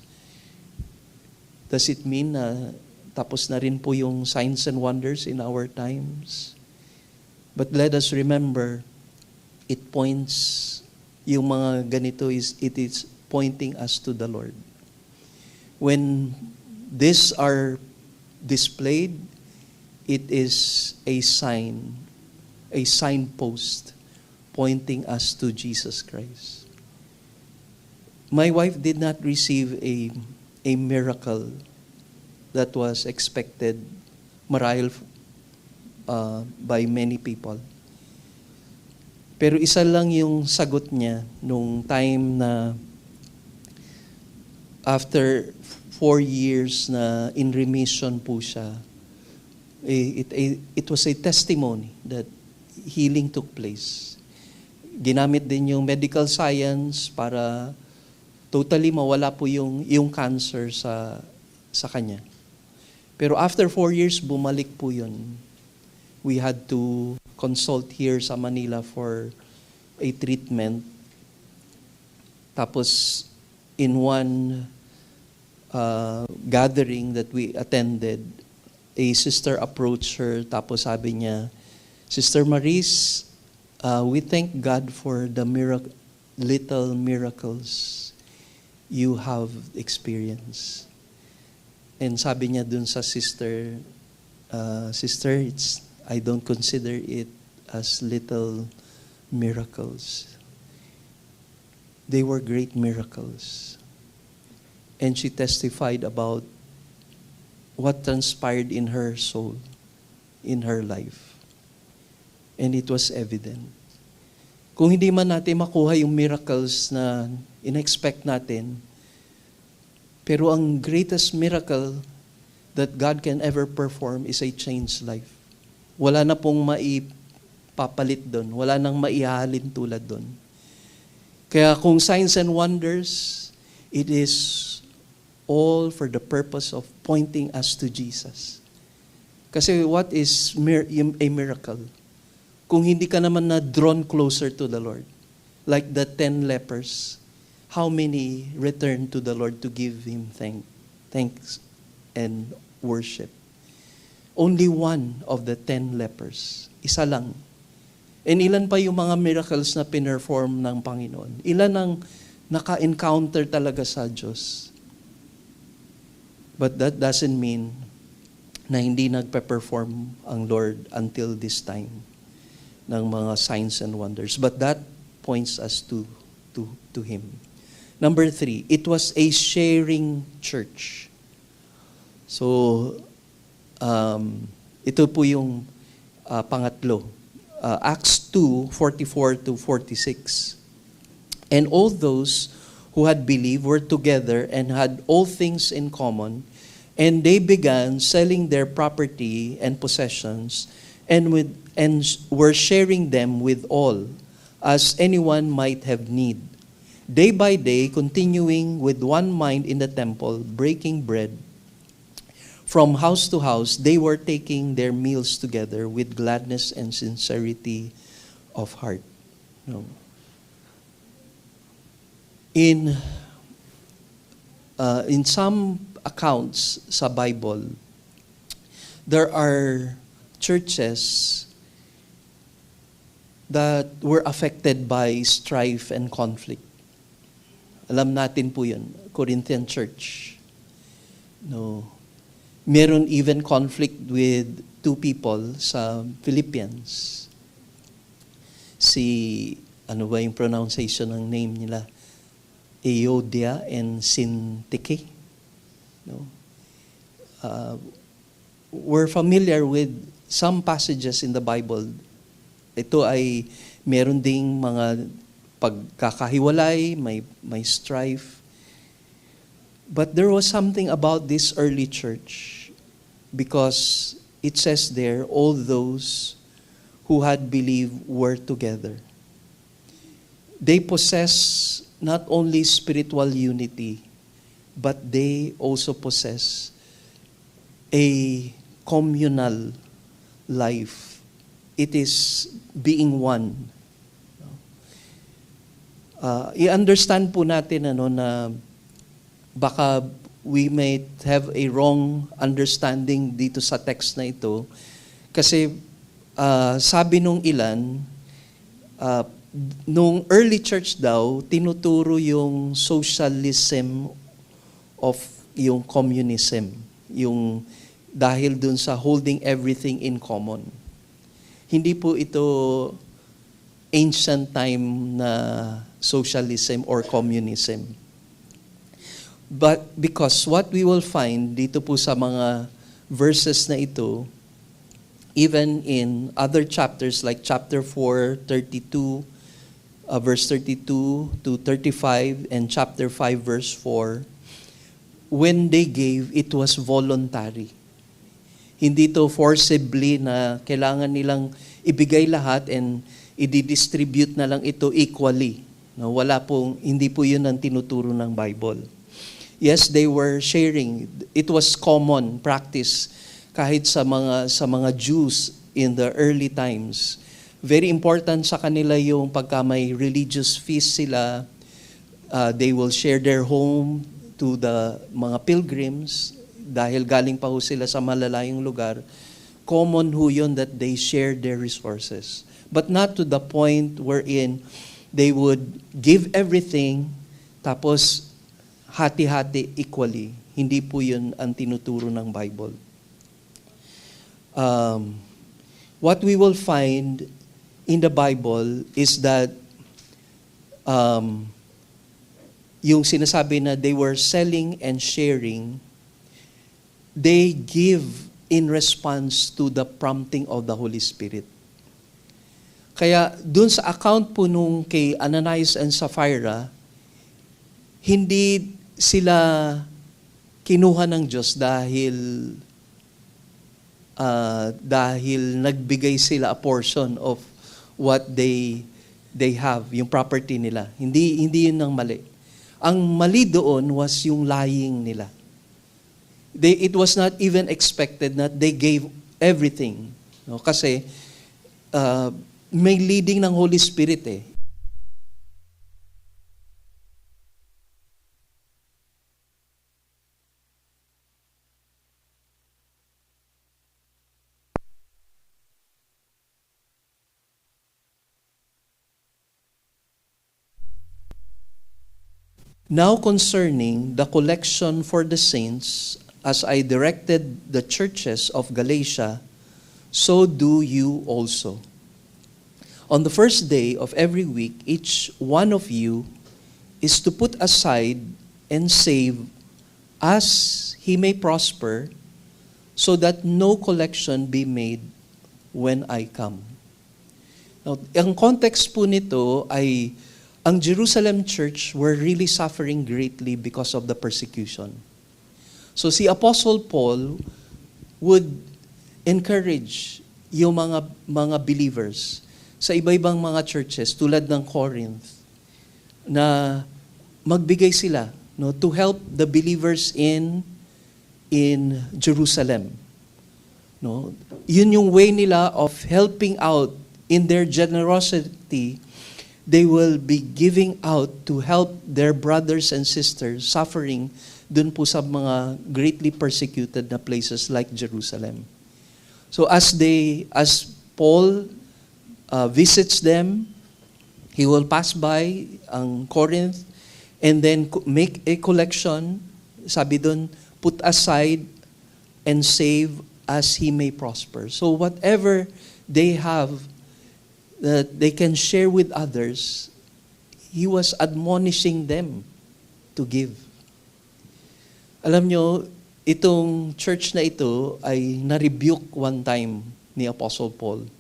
Does it mean na tapos na rin po yung signs and wonders in our times? But let us remember, it points, yung mga ganito it is pointing us to the Lord. When these are displayed, it is a sign, a signpost pointing us to Jesus Christ. My wife did not receive a miracle that was expected marahil by many people. Pero isa lang yung sagot niya nung time na after 4 years na in remission po siya. It was a testimony that healing took place. Ginamit din yung medical science para totally mawala po yung cancer sa kanya. Pero after 4 years, bumalik po yun. We had to consult here sa Manila for a treatment. Tapos, in one gathering that we attended, a sister approached her, tapos sabi niya, Sister Maris, we thank God for the little miracles you have experienced. And sabi niya dun sa sister, Sister, I don't consider it as little miracles. They were great miracles. And she testified about what transpired in her soul, in her life. And it was evident. Kung hindi man natin makuha yung miracles na in-expect natin, pero ang greatest miracle that God can ever perform is a changed life. Wala na pong maipapalit doon. Wala nang maihalin tulad doon. Kaya kung signs and wonders, it is all for the purpose of pointing us to Jesus. Kasi what is a miracle? Kung hindi ka naman na drawn closer to the Lord, like the 10 lepers, how many returned to the Lord to give Him thanks and worship? Only one of the 10 lepers. Isa lang. And ilan pa yung mga miracles na pinerform ng Panginoon? Ilan ang naka-encounter talaga sa Diyos? But that doesn't mean na hindi nagpe-perform ang Lord until this time ng mga signs and wonders. But that points us to Him. Number 3, it was a sharing church. So, ito po yung pangatlo. Acts 2:44-46. And all those who had believed were together and had all things in common, and they began selling their property and possessions, and were sharing them with all, as anyone might have need. Day by day, continuing with one mind in the temple, breaking bread. From house to house, they were taking their meals together with gladness and sincerity of heart. No. In some accounts sa Bible, there are churches that were affected by strife and conflict. Alam natin po yun, Corinthian church. No. Meron even conflict with 2 people sa Philippians. Ano ba yung pronunciation ng name nila? Euodia and Syntyche. No? We're familiar with some passages in the Bible. Ito ay meron ding mga pagkakahiwalay, may strife. But there was something about this early church because it says there, all those who had believed were together. They possess not only spiritual unity, but they also possess a communal life. It is being one. I-understand po natin na baka we may have a wrong understanding dito sa text na ito. Kasi sabi nung ilan, nung early church daw, tinuturo yung socialism of yung communism. Yung dahil dun sa holding everything in common. Hindi po ito ancient time na socialism or communism. But because what we will find dito po sa mga verses na ito, even in other chapters like chapter 4, 32, verse 32 to 35, and chapter 5, verse 4, when they gave, it was voluntary. Hindi to forcibly na kailangan nilang ibigay lahat and i-distribute na lang ito equally. No, hindi po yun ang tinuturo ng Bible. Yes, they were sharing. It was common practice kahit sa mga Jews in the early times. Very important sa kanila yung pagka may religious feast sila, they will share their home to the mga pilgrims dahil galing pa ho sila sa malalayong lugar. Common ho yun that they share their resources. But not to the point wherein they would give everything tapos hati-hati equally. Hindi po yun ang tinuturo ng Bible. What we will find in the Bible is that yung sinasabi na they were selling and sharing, they give in response to the prompting of the Holy Spirit. Kaya dun sa account po nung kay Ananias and Sapphira, hindi sila kinuha ng Diyos dahil nagbigay sila a portion of what they have, yung property nila. Hindi yun ang mali. Ang mali doon was yung lying nila. It was not even expected that they gave everything. No? Kasi may leading ng Holy Spirit eh. Now concerning the collection for the saints, as I directed the churches of Galatia, so do you also. On the first day of every week, each one of you is to put aside and save as he may prosper, so that no collection be made when I come. Now, ang context po nito ay ang Jerusalem church were really suffering greatly because of the persecution. So si Apostle Paul would encourage yung mga believers sa iba-ibang mga churches tulad ng Corinth na magbigay sila to help the believers in Jerusalem. No? Yun yung way nila of helping out in their generosity. They will be giving out to help their brothers and sisters suffering dun po sa mga greatly persecuted na places like Jerusalem. So as Paul visits them, he will pass by ang Corinth and then make a collection, sabi dun, put aside and save as he may prosper. So whatever they have that they can share with others, he was admonishing them to give. Alam nyo, itong church na ito ay na-rebuke one time ni Apostle Paul.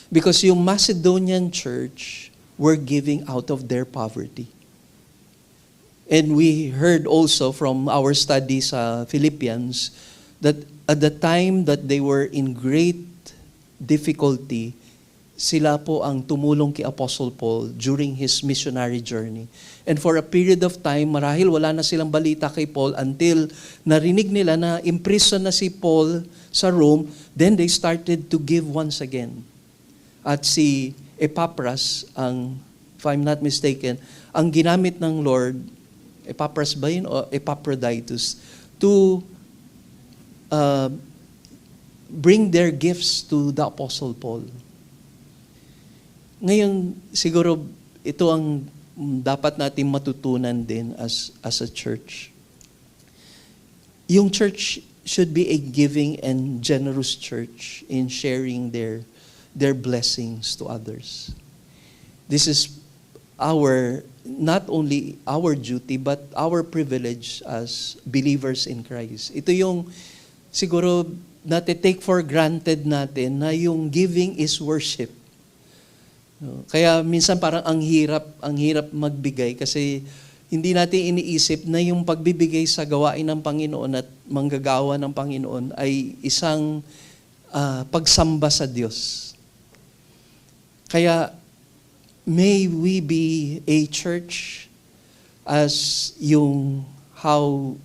Because yung Macedonian church were giving out of their poverty. And we heard also from our study sa Philippians that at the time that they were in great difficulty, sila po ang tumulong kay Apostle Paul during his missionary journey. And for a period of time, marahil wala na silang balita kay Paul until narinig nila na imprison na si Paul sa Rome, then they started to give once again. At si Epaphras, if I'm not mistaken, ang ginamit ng Lord, Epaphras ba yun o Epaphroditus, to bring their gifts to the Apostle Paul. Ngayon, siguro ito ang dapat natin matutunan din as a church. Yung church should be a giving and generous church in sharing their blessings to others. This is not only our duty, but our privilege as believers in Christ. Ito yung siguro take for granted natin na yung giving is worship. Kaya minsan parang ang hirap magbigay kasi hindi natin iniisip na yung pagbibigay sa gawain ng Panginoon at manggagawa ng Panginoon ay isang pagsamba sa Diyos. Kaya may we be a church as yung how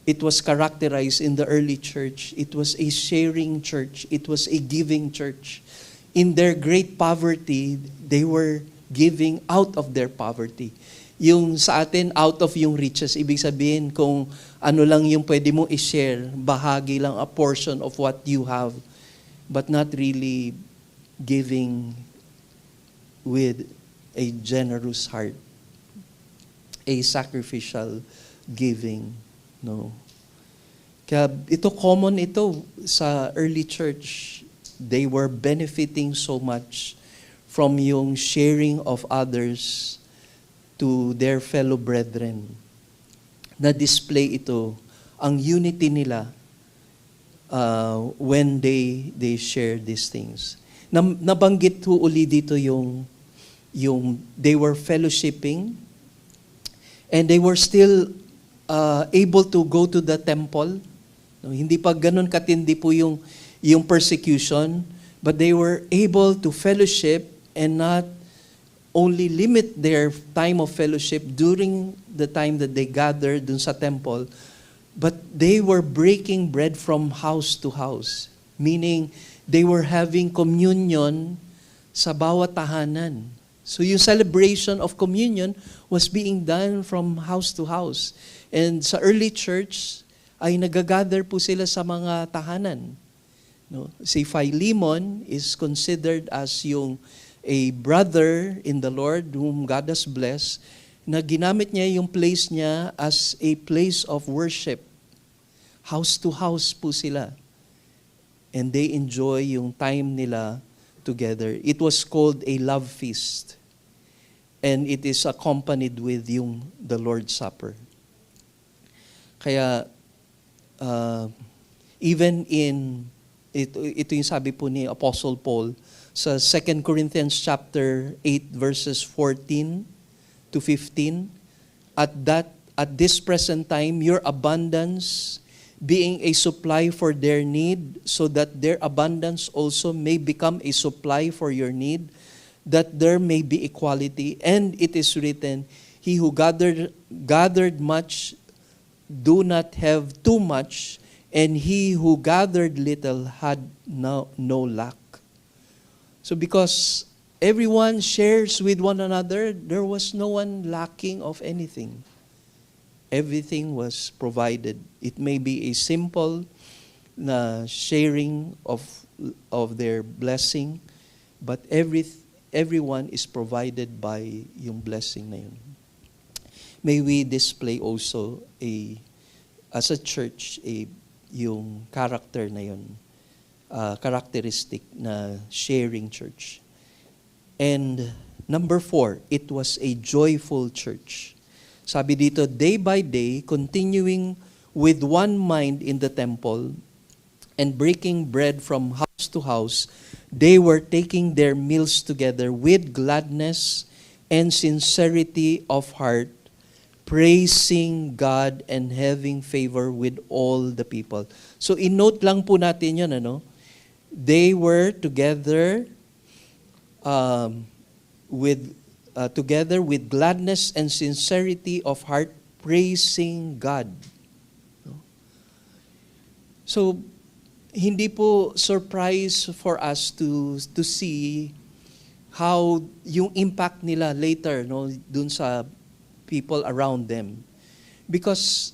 it was characterized in the early church. It was a sharing church. It was a giving church. In their great poverty, they were giving out of their poverty. Yung sa atin, out of yung riches, ibig sabihin kung ano lang yung pwede mong i-share, bahagi lang, a portion of what you have, but not really giving with a generous heart, a sacrificial giving. No. Kaya common ito sa early church. They were benefiting so much from yung sharing of others to their fellow brethren. Na-display ito, ang unity nila when they share these things. Nabanggit ho uli dito yung they were fellowshipping and they were still able to go to the temple. No, hindi pa ganun katindi po yung persecution, but they were able to fellowship and not only limit their time of fellowship during the time that they gathered dun sa temple, but they were breaking bread from house to house. Meaning, they were having communion sa bawat tahanan. So yung celebration of communion was being done from house to house. And sa early church, ay nagagather po sila sa mga tahanan. No? Si Philemon is considered as a brother in the Lord whom God has blessed, na ginamit niya yung place niya as a place of worship. House to house po sila. And they enjoy yung time nila together. It was called a love feast. And it is accompanied with the Lord's Supper. Kaya, even in ito yung sabi po ni Apostle Paul sa 2 Corinthians chapter 8 verses 14 to 15, at this present time your abundance being a supply for their need, so that their abundance also may become a supply for your need, that there may be equality. And it is written, he who gathered much do not have too much, and he who gathered little had no lack. So because everyone shares with one another, there was no one lacking of anything. Everything was provided. It may be a simple na sharing of their blessing, but everyone is provided by yung blessing na yun. May we display also as a church yung character na yun, characteristic na sharing church. And number 4, it was a joyful church. Sabi dito, day by day, continuing with one mind in the temple and breaking bread from house to house, they were taking their meals together with gladness and sincerity of heart, praising God and having favor with all the people. So, in-note lang po natin yun, ano? They were together with gladness and sincerity of heart, praising God. So, hindi po surprise for us to see how yung impact nila later, no, dun sa people around them, because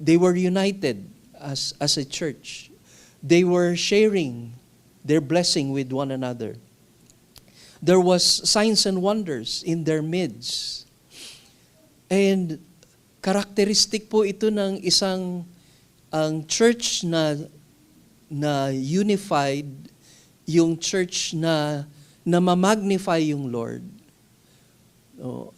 they were united as a church. They were sharing their blessing with one another. There was signs and wonders in their midst. And characteristic po ito ng ang church na unified, yung church na ma-magnify yung Lord.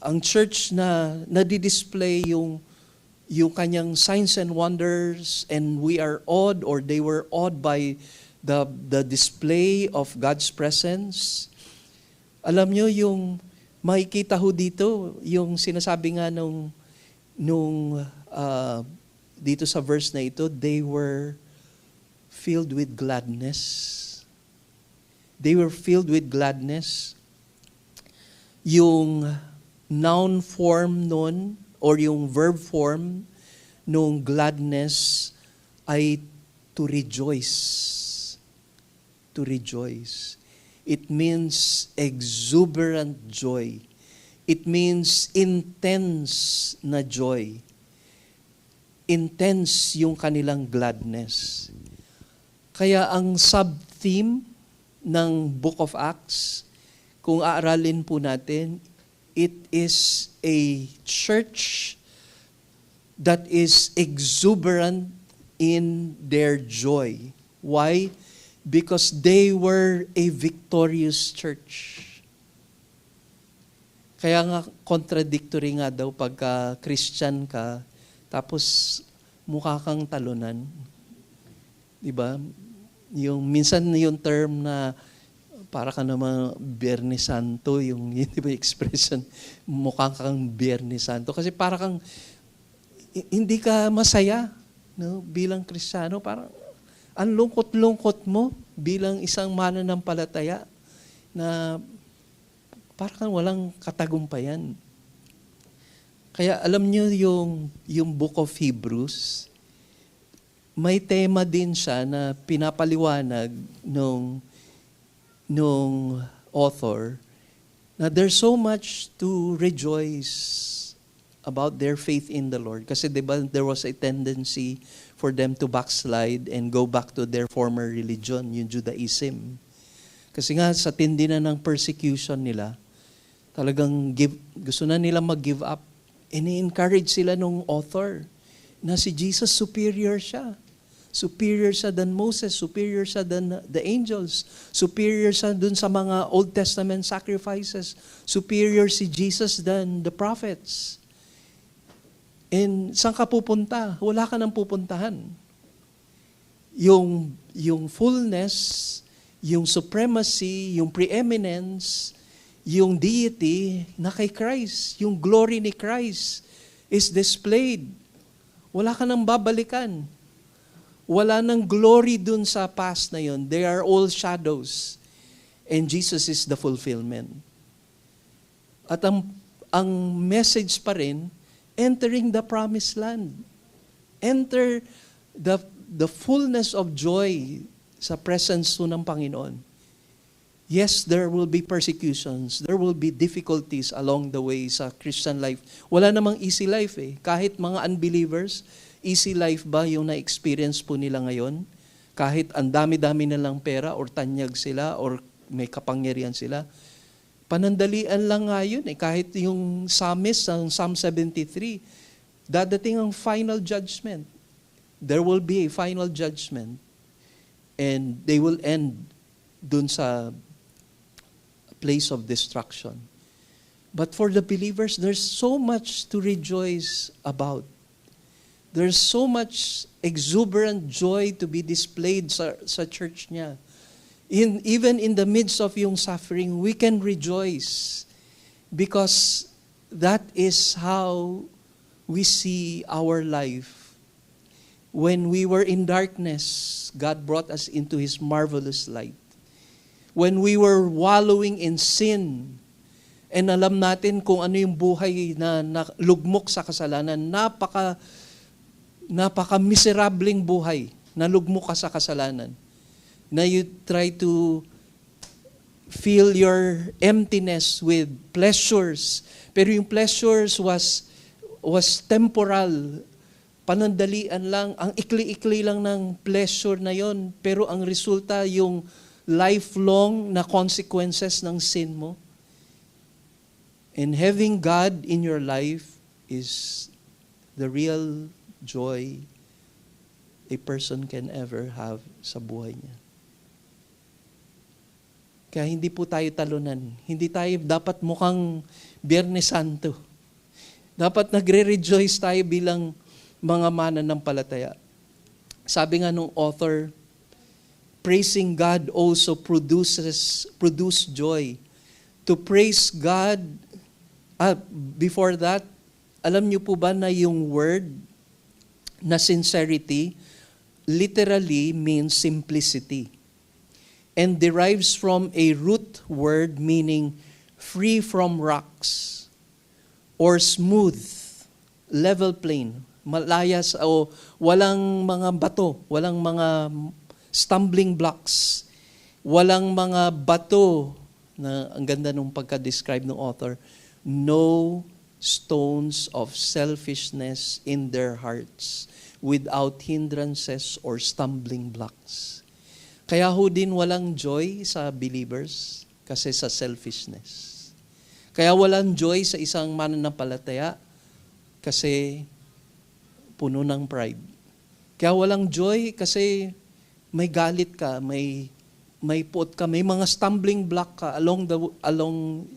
Ang church na nadi-display yung kanyang signs and wonders, and we are awed, or they were awed by the display of God's presence. Alam nyo, yung makikita ho dito, yung sinasabi nga dito sa verse na ito, they were filled with gladness. They were filled with gladness. Yung noun form nun, or yung verb form nung gladness ay to rejoice. To rejoice. It means exuberant joy. It means intense na joy. Intense yung kanilang gladness. Kaya ang sub-theme ng Book of Acts, kung aaralin po natin, it is a church that is exuberant in their joy. Why? Because they were a victorious church. Kaya nga contradictory nga daw pagka Christian ka, tapos mukha kang talunan. Diba? Yung minsan yung term na para ka naman Biyernes Santo, yung expression, mukha kang Biyernes Santo. Kasi para kang, hindi ka masaya, no? Bilang Kristiyano. Parang, ang lungkot-lungkot mo bilang isang mananampalataya na parang walang katagumpayan. Kaya alam nyo yung Book of Hebrews, may tema din siya na pinapaliwanag nung author na there's so much to rejoice about their faith in the Lord. Kasi diba, there was a tendency for them to backslide and go back to their former religion, yung Judaism. Kasi nga sa tindi na ng persecution nila, talagang gusto na nila mag-give up. And i-encourage sila nung author na si Jesus superior siya. Superior siya than Moses, superior siya than the angels, superior siya dun sa mga Old Testament sacrifices, superior si Jesus than the prophets. And saan ka pupunta? Wala ka nang pupuntahan. Yung fullness, yung supremacy, yung preeminence, yung deity na kay Christ, yung glory ni Christ is displayed. Wala ka nang babalikan. Wala nang glory dun sa past na yun. They are all shadows. And Jesus is the fulfillment. At ang message pa rin, entering the promised land. Enter the fullness of joy sa presence ng Panginoon. Yes, there will be persecutions. There will be difficulties along the way sa Christian life. Wala namang easy life eh. Kahit mga unbelievers, easy life ba yung na-experience po nila ngayon? Kahit ang dami-dami na lang pera or tanyag sila or may kapangyarihan sila. Panandalian lang nga yun eh. Kahit yung psalmist ng Psalm 73, dadating ang final judgment. There will be a final judgment. And they will end dun sa place of destruction. But for the believers, there's so much to rejoice about. There's so much exuberant joy to be displayed sa church niya. Even in the midst of yung suffering, we can rejoice because that is how we see our life. When we were in darkness, God brought us into His marvelous light. When we were wallowing in sin, and alam natin kung ano yung buhay na lugmok sa kasalanan, napaka-miserableng buhay na lugmok ka sa kasalanan. Na you try to fill your emptiness with pleasures. Pero yung pleasures was temporal. Panandalian lang, ang ikli-ikli lang ng pleasure na yon, pero ang resulta yung lifelong na consequences ng sin mo. And having God in your life is the real joy a person can ever have sa buhay niya. Kaya hindi po tayo talunan. Hindi tayo dapat mukhang Biyernes Santo. Dapat nagre-rejoice tayo bilang mga mananampalataya. Sabi nga nung author, praising God also produce joy. To praise God, before that, alam niyo po ba na yung word na sincerity literally means simplicity and derives from a root word meaning free from rocks or smooth, level plain. Malayas o walang mga bato, walang mga stumbling blocks, walang mga bato na ang ganda nung pagka-describe ng author, no stones of selfishness in their hearts without hindrances or stumbling blocks. Kaya ho din walang joy sa believers kasi sa selfishness. Kaya walang joy sa isang mananampalataya kasi puno ng pride. Kaya walang joy kasi may galit ka, may pot ka, may mga stumbling block ka along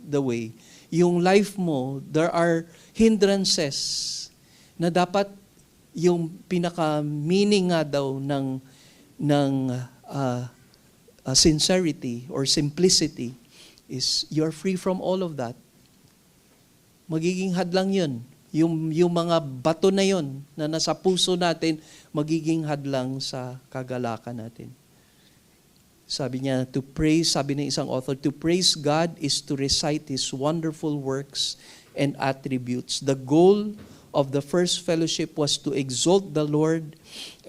the way. Yung life mo, there are hindrances na dapat yung pinaka-meaning nga daw ng sincerity or simplicity is you're free from all of that. Magiging hadlang yun. Yung mga bato na yon na nasa puso natin, magiging hadlang sa kagalakan natin. Sabi niya, sabi ng isang author, to praise God is to recite His wonderful works and attributes. The goal of the first fellowship was to exalt the Lord,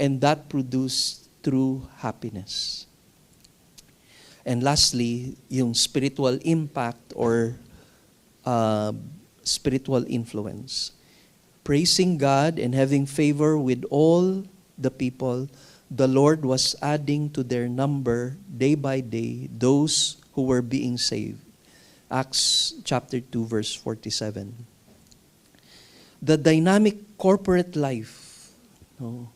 and that produced true happiness. And lastly, yung spiritual impact or spiritual influence. Praising God and having favor with all the people, the Lord was adding to their number day by day those who were being saved. Acts chapter 2 verse 47. The dynamic corporate life, no,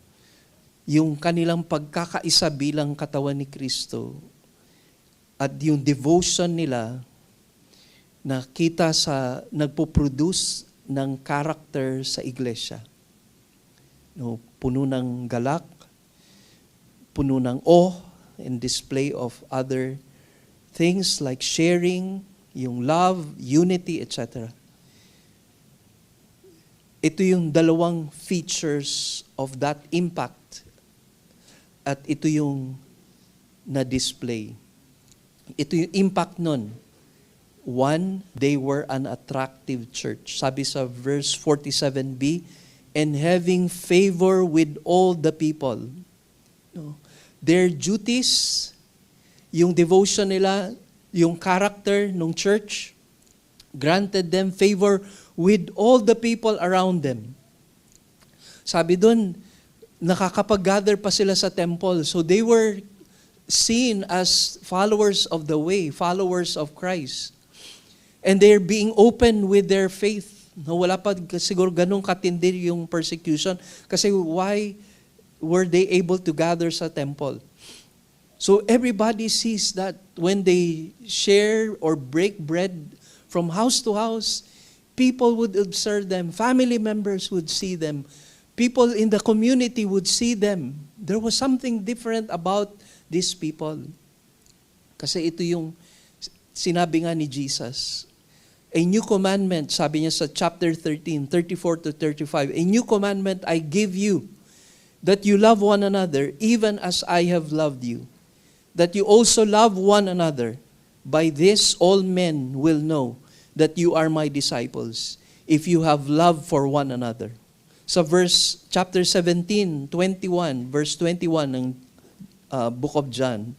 yung kanilang pagkakaisa bilang katawan ni Kristo at yung devotion nila nakita sa nagpo-produce ng character sa iglesia. No, puno ng galak, puno ng awe and display of other things like sharing, yung love, unity, etc. Ito yung dalawang features of that impact at ito yung na-display. Ito yung impact nun. One, they were an attractive church. Sabi sa verse 47b, and having favor with all the people. No? Their duties, yung devotion nila, yung character ng church, granted them favor with all the people around them. Sabi dun, nakakapag-gather pa sila sa temple. So they were seen as followers of the way, followers of Christ. And they're being open with their faith. No, wala pa siguro ganun katindi yung persecution. Kasi why were they able to gather sa temple? So everybody sees that when they share or break bread from house to house, people would observe them. Family members would see them. People in the community would see them. There was something different about these people. Kasi ito yung sinabi nga ni Jesus. A new commandment, sabi niya sa chapter 13, 34 to 35, a new commandment I give you, that you love one another, even as I have loved you, that you also love one another. By this all men will know that you are my disciples, if you have love for one another. Sa chapter 17, 21, verse 21 ng book of John,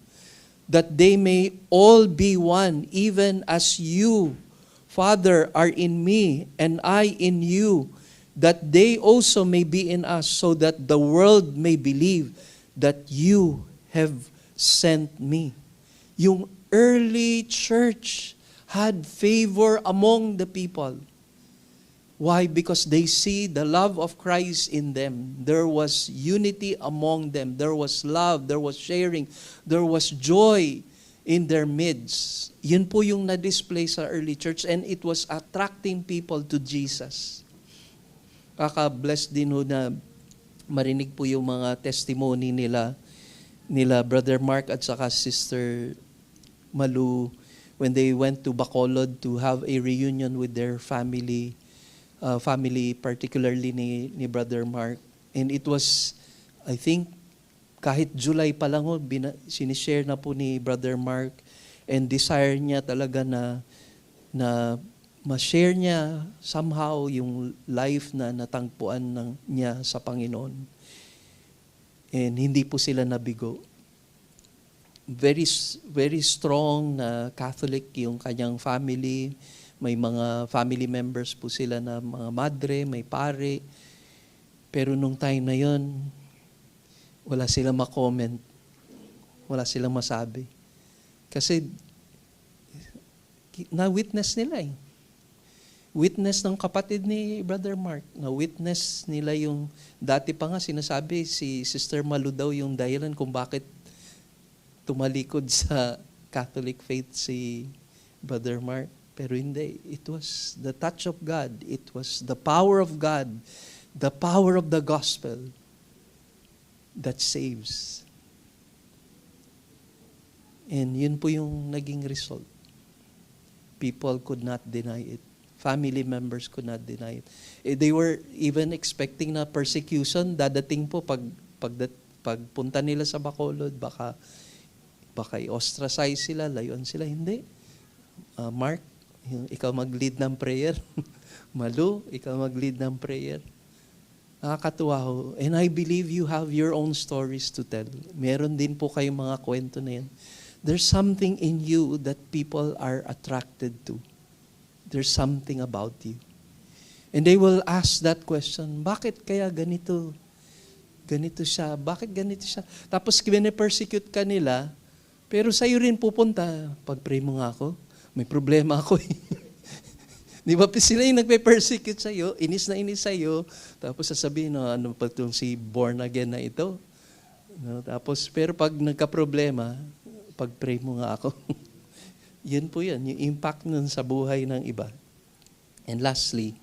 that they may all be one, even as you, Father, are in me, and I in you, that they also may be in us, so that the world may believe that you have sent me. Yung early church had favor among the people. Why? Because they see the love of Christ in them. There was unity among them. There was love. There was sharing. There was joy in their midst. Yun po yung na-display sa early church, and it was attracting people to Jesus. Kaka-bless din ho na marinig po yung mga testimony nila Brother Mark at saka Sister Malu when they went to Bacolod to have a reunion with their family particularly ni Brother Mark. And it was, I think, kahit July pa lang ho, sinishare na po ni Brother Mark, and desire niya talaga na ma-share niya somehow yung life na natangpuan niya sa Panginoon. And hindi po sila nabigo. Very, very strong na Catholic yung kanyang family. May mga family members po sila na mga madre, may pare. Pero nung time na yon, wala silang ma-comment. Wala silang masabi. Kasi na-witness nila eh. Witness ng kapatid ni Brother Mark. Na-witness nila yung, dati pa nga sinasabi, si Sister Malu daw yung dahilan kung bakit tumalikod sa Catholic faith si Brother Mark. Pero hindi. It was the touch of God. It was the power of God. The power of the gospel that saves. And yun po yung naging result. People could not deny it. Family members could not deny it. They were even expecting na persecution. Dadating po pagpunta nila sa Bacolod, baka i-ostracize sila, layuan sila. Hindi. Mark, ikaw mag-lead ng prayer. Malu, ikaw mag-lead ng prayer. Nakakatuwa ho. And I believe you have your own stories to tell. Meron din po kayong mga kwento na yan. There's something in you that people are attracted to. There's something about you. And they will ask that question, bakit kaya ganito? Ganito siya. Bakit ganito siya? Tapos persecute ka nila, pero sa'yo rin pupunta. Pag-pray mo nga ako, may problema ako eh. Di ba sila yung nagpe-persecute sa'yo, inis na inis sa'yo, tapos sasabihin, ano pa itong si born again na ito? No, tapos, pero pag nagka-problema, pag-pray mo nga ako. Yun po yan, yung impact nun sa buhay ng iba. And lastly,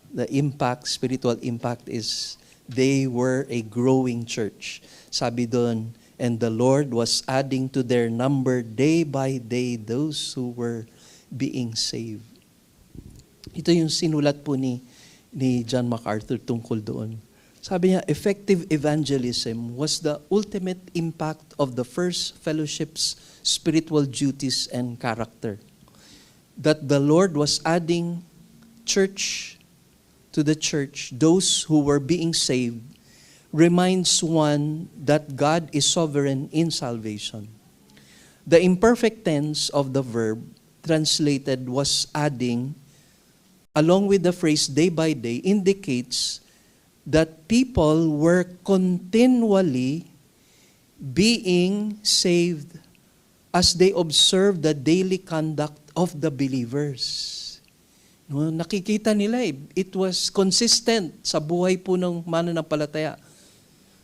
the impact, spiritual impact is they were a growing church. Sabi doon, and the Lord was adding to their number day by day those who were being saved. Ito yung sinulat po ni John MacArthur tungkol doon. Sabi niya, effective evangelism was the ultimate impact of the first fellowship's spiritual duties and character. That the Lord was adding to the church, those who were being saved, reminds one that God is sovereign in salvation. The imperfect tense of the verb translated was adding, along with the phrase day by day, indicates that people were continually being saved as they observed the daily conduct of the believers. No, nakikita nila it was consistent sa buhay po ng mananampalataya.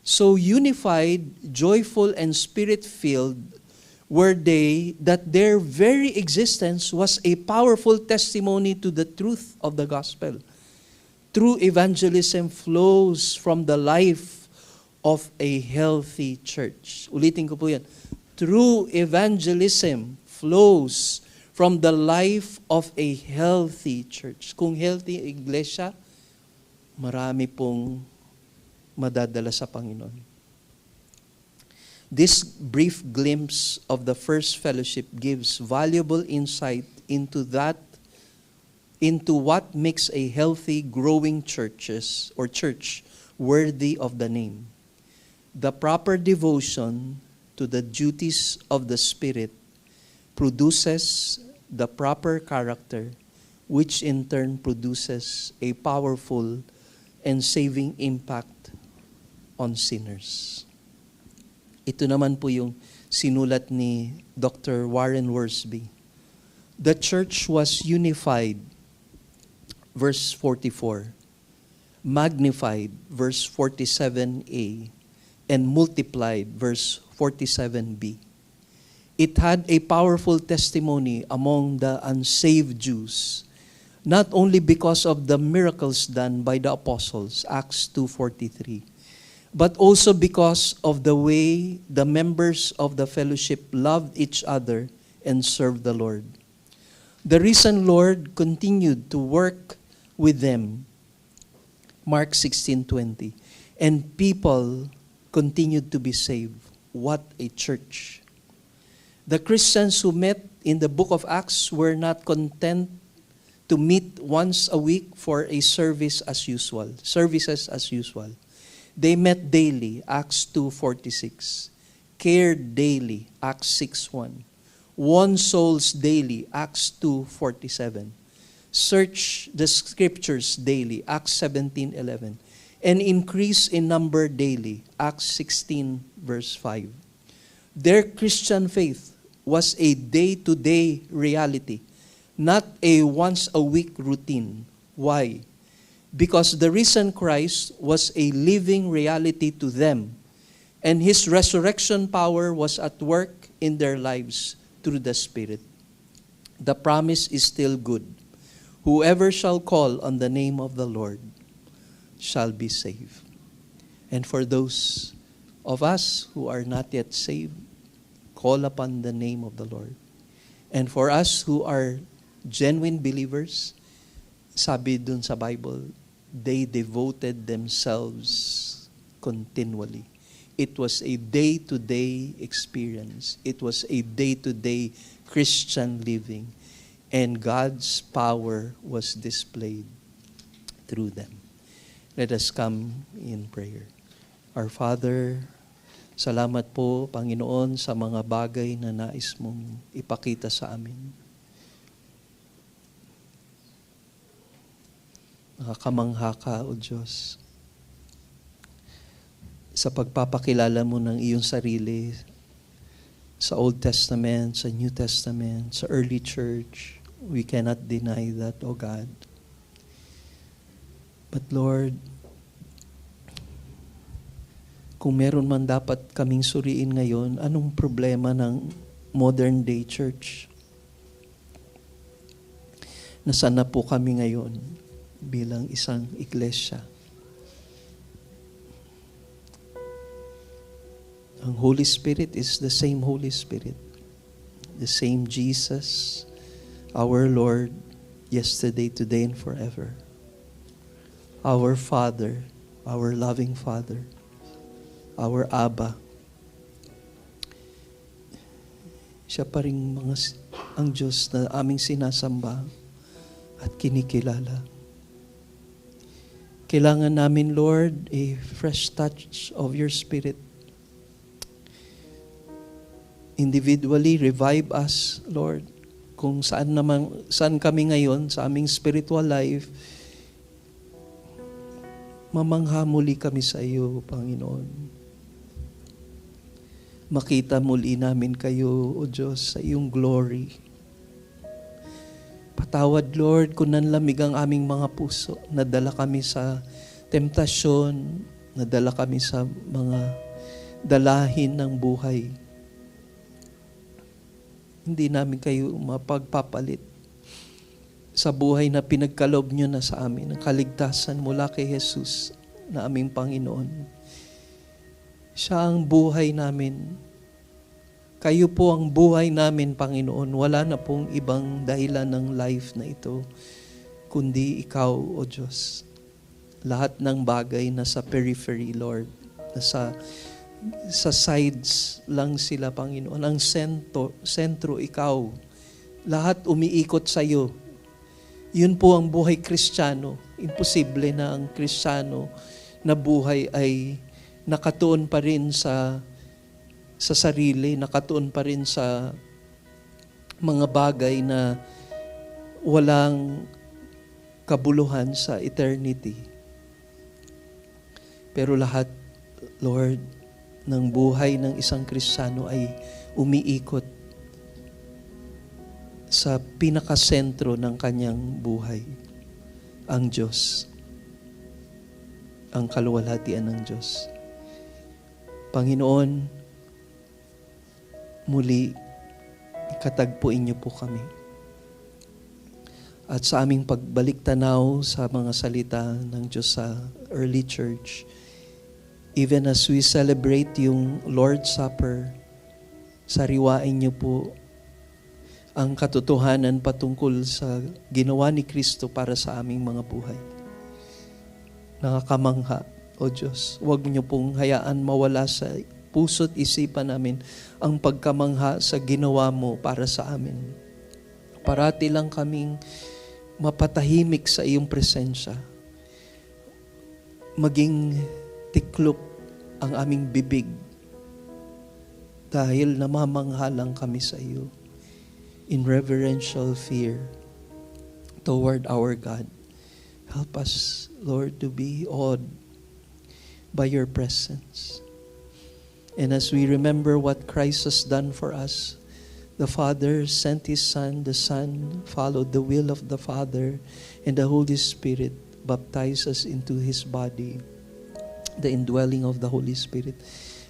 So unified, joyful, and spirit-filled were they that their very existence was a powerful testimony to the truth of the gospel. True evangelism flows from the life of a healthy church. Ulitin ko po yan. True evangelism flows from the life of a healthy church. Kung healthy iglesia, marami pong madadala sa Panginoon. This brief glimpse of the first fellowship gives valuable insight into what makes a healthy, growing church worthy of the name. The proper devotion to the duties of the Spirit produces the proper character, which in turn produces a powerful and saving impact on sinners. Ito naman po yung sinulat ni Dr. Warren Wiersbe. The church was unified, verse 44, magnified, verse 47a, and multiplied, verse 47b. It had a powerful testimony among the unsaved Jews, not only because of the miracles done by the apostles, Acts 2:43, but also because of the way the members of the fellowship loved each other and served the Lord. The risen Lord continued to work with them, Mark 16:20, and people continued to be saved. What a church! The Christians who met in the book of Acts were not content to meet once a week for a services as usual. They met daily, Acts 2:46. Cared daily, Acts 6:1. Won souls daily, Acts 2:47. Search the scriptures daily, Acts 17:11. And increase in number daily, Acts 16, verse 5. Their Christian faith was a day-to-day reality, not a once-a-week routine. Why? Because the risen Christ was a living reality to them, and His resurrection power was at work in their lives through the Spirit. The promise is still good. Whoever shall call on the name of the Lord shall be saved. And for those of us who are not yet saved, call upon the name of the Lord. And for us who are genuine believers, sabi dun sa Bible, they devoted themselves continually. It was a day-to-day experience. It was a day-to-day Christian living. And God's power was displayed through them. Let us come in prayer. Our Father, salamat po, Panginoon, sa mga bagay na nais mong ipakita sa amin. Nakakamangha ka, O Diyos, sa pagpapakilala mo ng iyong sarili sa Old Testament, sa New Testament, sa early church. We cannot deny that, O God. But Lord, kung meron man dapat kaming suriin ngayon, anong problema ng modern day church? Nasaan na po kami ngayon bilang isang iglesia? Ang Holy Spirit is the same Holy Spirit. The same Jesus, our Lord, yesterday, today, and forever. Our Father, our loving Father, our Abba. Siya pa rin ang Diyos na aming sinasamba at kinikilala. Kailangan namin, Lord, a fresh touch of your Spirit. Individually, revive us, Lord. Kung saan kami ngayon sa aming spiritual life, mamangha muli kami sa iyo, Panginoon. Makita muli namin kayo, O Diyos, sa iyong glory. Patawad, Lord, kung nanlamig ang aming mga puso. Nadala kami sa temptasyon, nadala kami sa mga dalahin ng buhay. Hindi namin kayo mapagpapalit sa buhay na pinagkaloob nyo na sa amin, ang kaligtasan mula kay Jesus na aming Panginoon. Siya ang buhay namin. Kayo po ang buhay namin, Panginoon. Wala na pong ibang dahilan ng life na ito, kundi Ikaw, O Diyos. Lahat ng bagay nasa periphery, Lord. Sa sides lang sila, Panginoon. Ang sentro, Ikaw. Lahat umiikot sa iyo. Yun po ang buhay Kristiyano. Imposible na ang Kristiyano na buhay ay nakatuon pa rin sa sarili, nakatuon pa rin sa mga bagay na walang kabuluhan sa eternity. Pero lahat, Lord, ng buhay ng isang Kristiyano ay umiikot sa pinakasentro ng kanyang buhay, ang Diyos, ang kaluwalhatian ng Diyos. Panginoon, muli, katagpuin niyo po kami. At sa aming pagbalik tanaw sa mga salita ng Diyos sa early church, even as we celebrate yung Lord's Supper, sariwain niyo po ang katotohanan patungkol sa ginawa ni Kristo para sa aming mga buhay. Nakakamangha, O Diyos. Huwag niyo pong hayaan mawala sa puso't isipan namin ang pagkamangha sa ginawa mo para sa amin. Parati lang kaming mapatahimik sa iyong presensya. Maging tiklop ang aming bibig dahil namamangha lang kami sa iyo in reverential fear toward our God. Help us, Lord, to be awed by your presence. And as we remember what Christ has done for us, the Father sent His Son, the Son followed the will of the Father, and the Holy Spirit baptized us into His body, the indwelling of the Holy Spirit.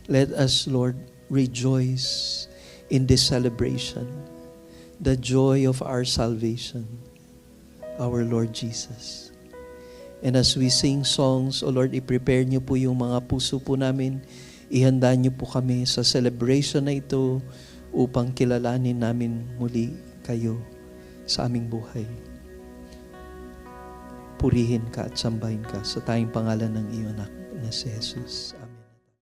Let us, Lord, rejoice in this celebration, the joy of our salvation, our Lord Jesus. And as we sing songs, O Lord, i-prepare niyo po yung mga puso po namin. Ihanda niyo po kami sa celebration na ito upang kilalanin namin muli kayo sa aming buhay. Purihin ka at sambahin ka sa tayong pangalan ng iyong anak na si Jesus.